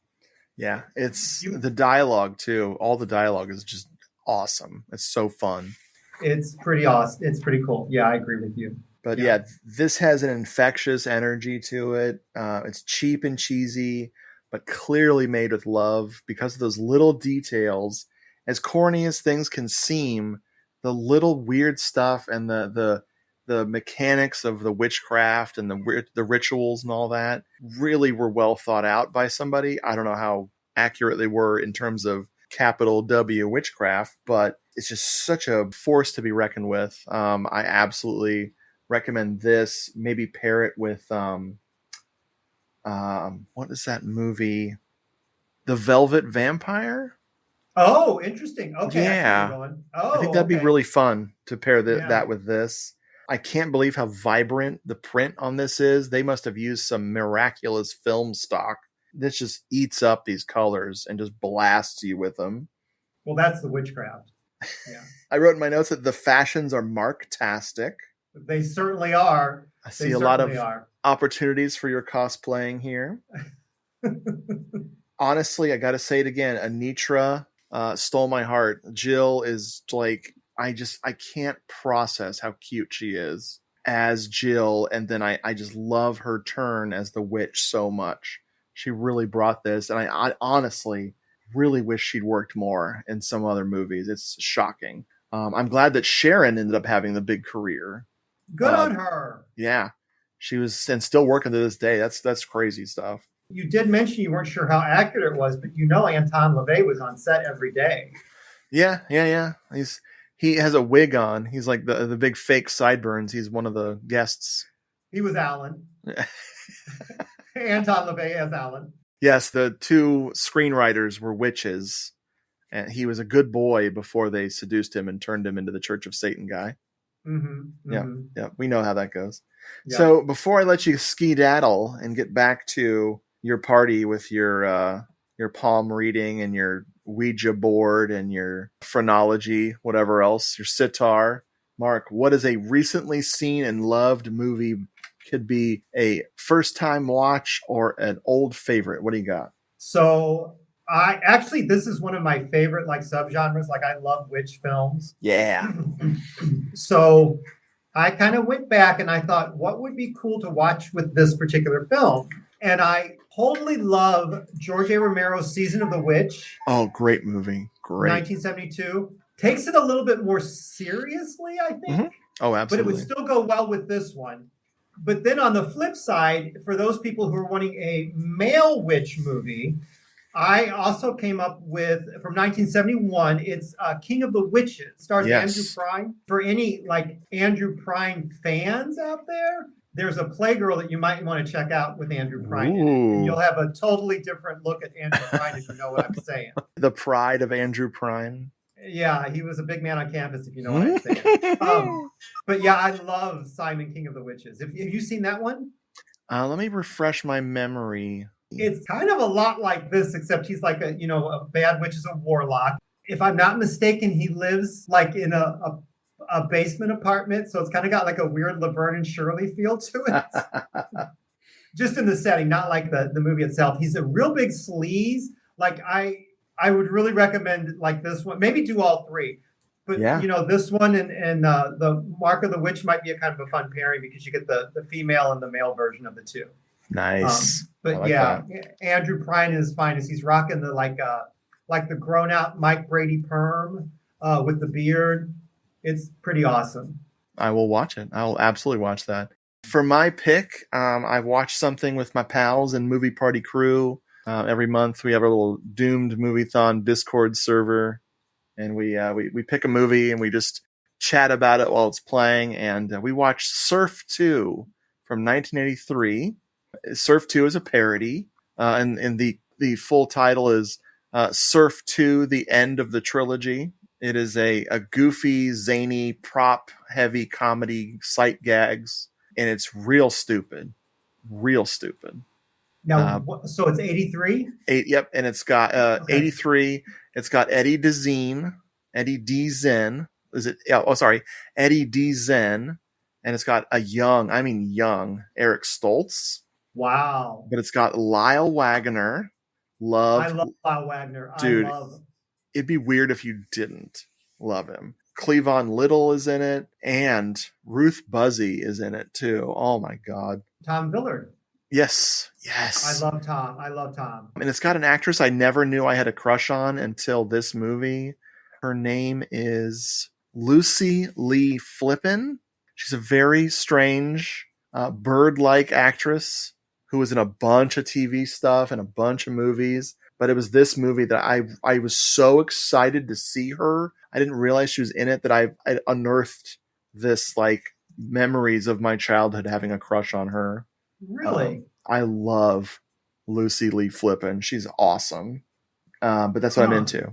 Yeah, it's the dialogue, too. All the dialogue is just awesome. It's so fun. It's pretty awesome. It's pretty cool. Yeah, I agree with you. But yeah, this has an infectious energy to it. It's cheap and cheesy, but clearly made with love because of those little details. As corny as things can seem, the little weird stuff and the mechanics of the witchcraft and the rituals and all that really were well thought out by somebody. I don't know how accurate they were in terms of capital W witchcraft, but it's just such a force to be reckoned with. I absolutely recommend this. Maybe pair it with what is that movie? The Velvet Vampire? Oh, interesting. Okay. Yeah. I think that'd be really fun to pair that with this. I can't believe how vibrant the print on this is. They must have used some miraculous film stock. This just eats up these colors and just blasts you with them. Well, that's the witchcraft. Yeah. I wrote in my notes that the fashions are Mark-tastic. They certainly are. I see a lot of opportunities for your cosplaying here. Honestly, I got to say it again. Anitra stole my heart. Jill is I can't process how cute she is as Jill. And then I just love her turn as the witch so much. She really brought this. And I honestly, really wish she'd worked more in some other movies. It's shocking. I'm glad that Sharon ended up having the big career. Good on her. Yeah. She was, and still working to this day. That's crazy stuff. You did mention you weren't sure how accurate it was, but you know Anton LaVey was on set every day. Yeah. He has a wig on. He's like the big fake sideburns. He's one of the guests. He was Alan. Anton LaVey as Alan. Yes, the two screenwriters were witches, and he was a good boy before they seduced him and turned him into the Church of Satan guy. Yeah, we know how that goes. Yeah. So before I let you skedaddle and get back to your party with your palm reading and your Ouija board and your phrenology, whatever else, your sitar, Mark, what is a recently seen and loved movie? Could be a first-time watch or an old favorite. What do you got? So this is one of my favorite subgenres. I love witch films. Yeah. So I kind of went back and I thought, what would be cool to watch with this particular film? And I totally love George A. Romero's Season of the Witch. Oh, great movie. Great. 1972. Takes it a little bit more seriously, I think. Mm-hmm. Oh, absolutely. But it would still go well with this one. But then on the flip side, for those people who are wanting a male witch movie, I also came up with, from 1971, it's King of the Witches. Stars Andrew Prine. For any Andrew Prine fans out there, there's a Playgirl that you might want to check out with Andrew Prine in it. And you'll have a totally different look at Andrew Prine if you know what I'm saying. The pride of Andrew Prine. Yeah, he was a big man on campus, if you know what I'm saying. But yeah, I love Simon King of the Witches. Have you seen that one? Let me refresh my memory. It's kind of a lot like this, except he's like a bad witch is a warlock. If I'm not mistaken, he lives in a basement apartment. So it's kind of got a weird Laverne and Shirley feel to it. Just in the setting, not like the movie itself. He's a real big sleaze. I would really recommend this one. Maybe do all three. But, this one and the Mark of the Witch might be a kind of a fun pairing because you get the female and the male version of the two. Nice. But Andrew Prine is fine as he's rocking the the grown out Mike Brady perm with the beard. It's pretty awesome. I will watch it. I will absolutely watch that. For my pick, I watched something with my pals and Movie Party Crew. Every month we have a little Doomed Movie-thon Discord server, and we pick a movie and we just chat about it while it's playing. And we watched Surf 2 from 1983. Surf 2 is a parody, and the full title is Surf 2: The End of the Trilogy. It is a goofy, zany, prop-heavy comedy, sight gags, and it's real stupid. Real stupid. Now, so it's 83? Yep, and it's got 83. It's got Eddie DeZen. Eddie DeZen. And it's got a young Eric Stoltz. Wow. But it's got Lyle Waggoner. I love Lyle Waggoner. Dude, it'd be weird if you didn't love him. Cleavon Little is in it, and Ruth Buzzy is in it too. Oh my God. Tom Villard. Yes. I love Tom. And it's got an actress I never knew I had a crush on until this movie. Her name is Lucy Lee Flippin. She's a very strange, bird-like actress who was in a bunch of TV stuff and a bunch of movies. But it was this movie that I was so excited to see her. I didn't realize she was in it, that I unearthed this memories of my childhood having a crush on her. Really? I love Lucy Lee Flippin. She's awesome. But that's what I'm into.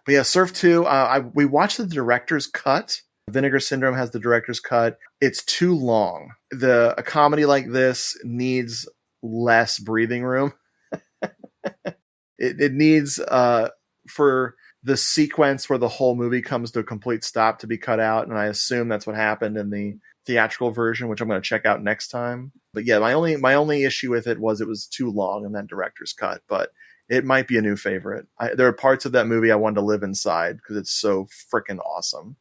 But yeah, Surf 2, we watched the director's cut. Vinegar Syndrome has the director's cut. It's too long. A comedy like this needs less breathing room. It needs for the sequence where the whole movie comes to a complete stop to be cut out, and I assume that's what happened in the theatrical version, which I'm going to check out next time. But yeah, my only issue with it was too long in that director's cut, but it might be a new favorite. There are parts of that movie I wanted to live inside because it's so freaking awesome.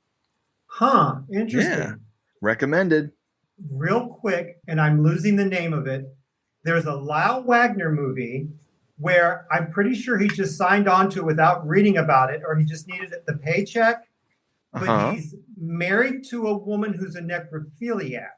Huh. Interesting. Yeah. Recommended. Real quick, and I'm losing the name of it. There's a Lyle Wagner movie where I'm pretty sure he just signed on to it without reading about it, or he just needed the paycheck. But he's married to a woman who's a necrophiliac.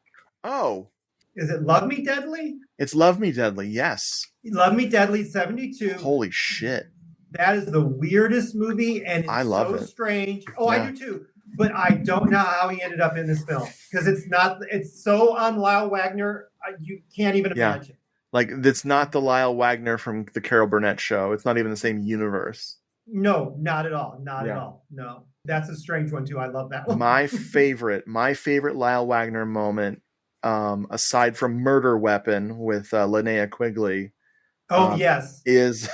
Oh. Is it Love Me Deadly? It's Love Me Deadly, yes. Love Me Deadly, 72. Holy shit. That is the weirdest movie, and it's so strange. Oh, yeah. I do too. But I don't know how he ended up in this film. Because it's so on Lyle Wagner, you can't even imagine. Like, it's not the Lyle Wagner from the Carol Burnett show. It's not even the same universe. No, not at all. Not at all. No. That's a strange one, too. I love that one. My favorite Lyle Wagner moment, aside from Murder Weapon with Linnea Quigley. Oh, yes. Is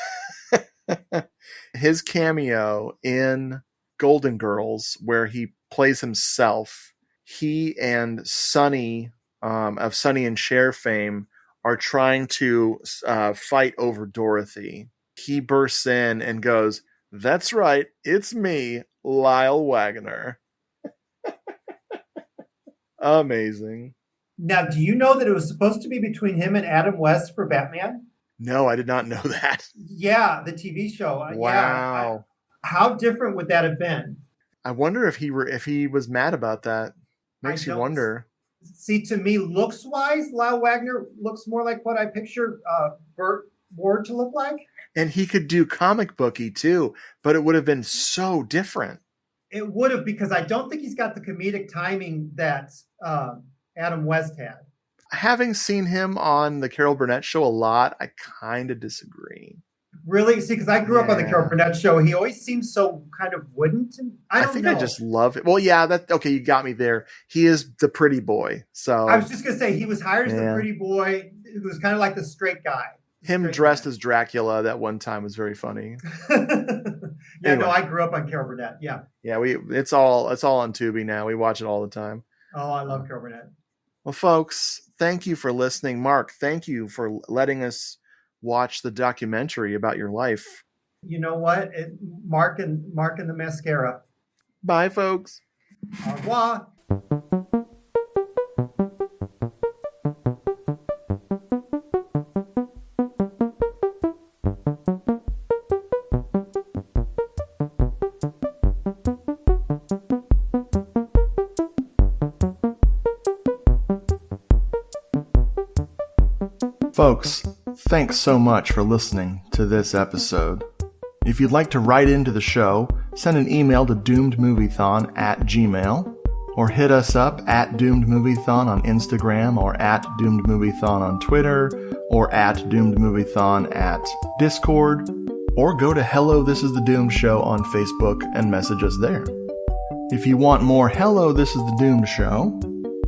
his cameo in Golden Girls, where he plays himself. He and Sonny, of Sonny and Cher fame, are trying to fight over Dorothy. He bursts in and goes, "That's right, it's me, Lyle Wagner." Amazing. Now, do you know that it was supposed to be between him and Adam West for Batman? No, I did not know that. Yeah, the TV show. Wow. How different would that have been? I wonder if he was mad about that. Makes you wonder. See, to me, looks-wise, Lyle Wagner looks more like what I picture Burt Ward to look like. And he could do comic booky too, but it would have been so different. It would have, because I don't think he's got the comedic timing that Adam West had. Having seen him on the Carol Burnett show a lot, I kind of disagree. Really? See, because I grew up on the Carol Burnett show. He always seems so kind of wooden to me. I don't know. I just love it. Well, yeah, okay, you got me there. He is the pretty boy. So I was just going to say, he was hired as the pretty boy who was kind of like the straight guy. Him dressed as Dracula that one time was very funny. Anyway. No, I grew up on Carol Burnett. Yeah. Yeah, it's all on Tubi now. We watch it all the time. Oh, I love Carol Burnett. Well, folks, thank you for listening. Mark, thank you for letting us watch the documentary about your life. You know what? Mark and the Mascara. Bye, folks. Au revoir. Folks, thanks so much for listening to this episode. If you'd like to write into the show, send an email to doomedmoviethon@gmail.com or hit us up at doomedmoviethon on Instagram or at doomedmoviethon on Twitter or at doomedmoviethon at Discord, or go to Hello This Is the Doomed Show on Facebook and message us there. If you want more Hello This Is the Doomed Show,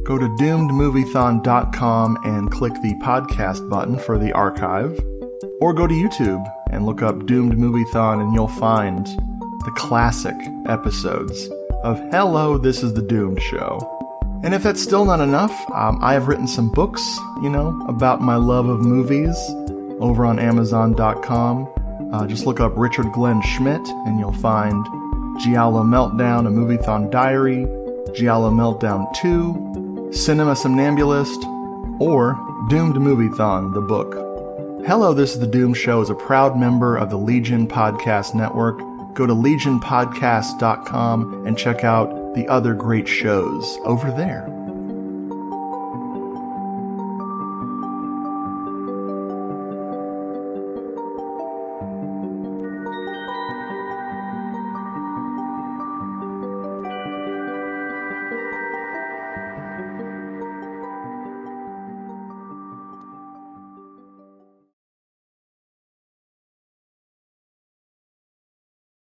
go to doomedmoviethon.com and click the podcast button for the archive, or go to YouTube and look up Doomed Moviethon and you'll find the classic episodes of Hello, This Is the Doomed Show. And if that's still not enough, I have written some books, about my love of movies over on Amazon.com. Just look up Richard Glenn Schmidt and you'll find Giallo Meltdown, a Moviethon Diary, Giallo Meltdown 2, Cinema Somnambulist, or Doomed Moviethon, the book. Hello, This Is the Doomed Show is a proud member of the Legion Podcast Network. Go to legionpodcast.com and check out the other great shows over there.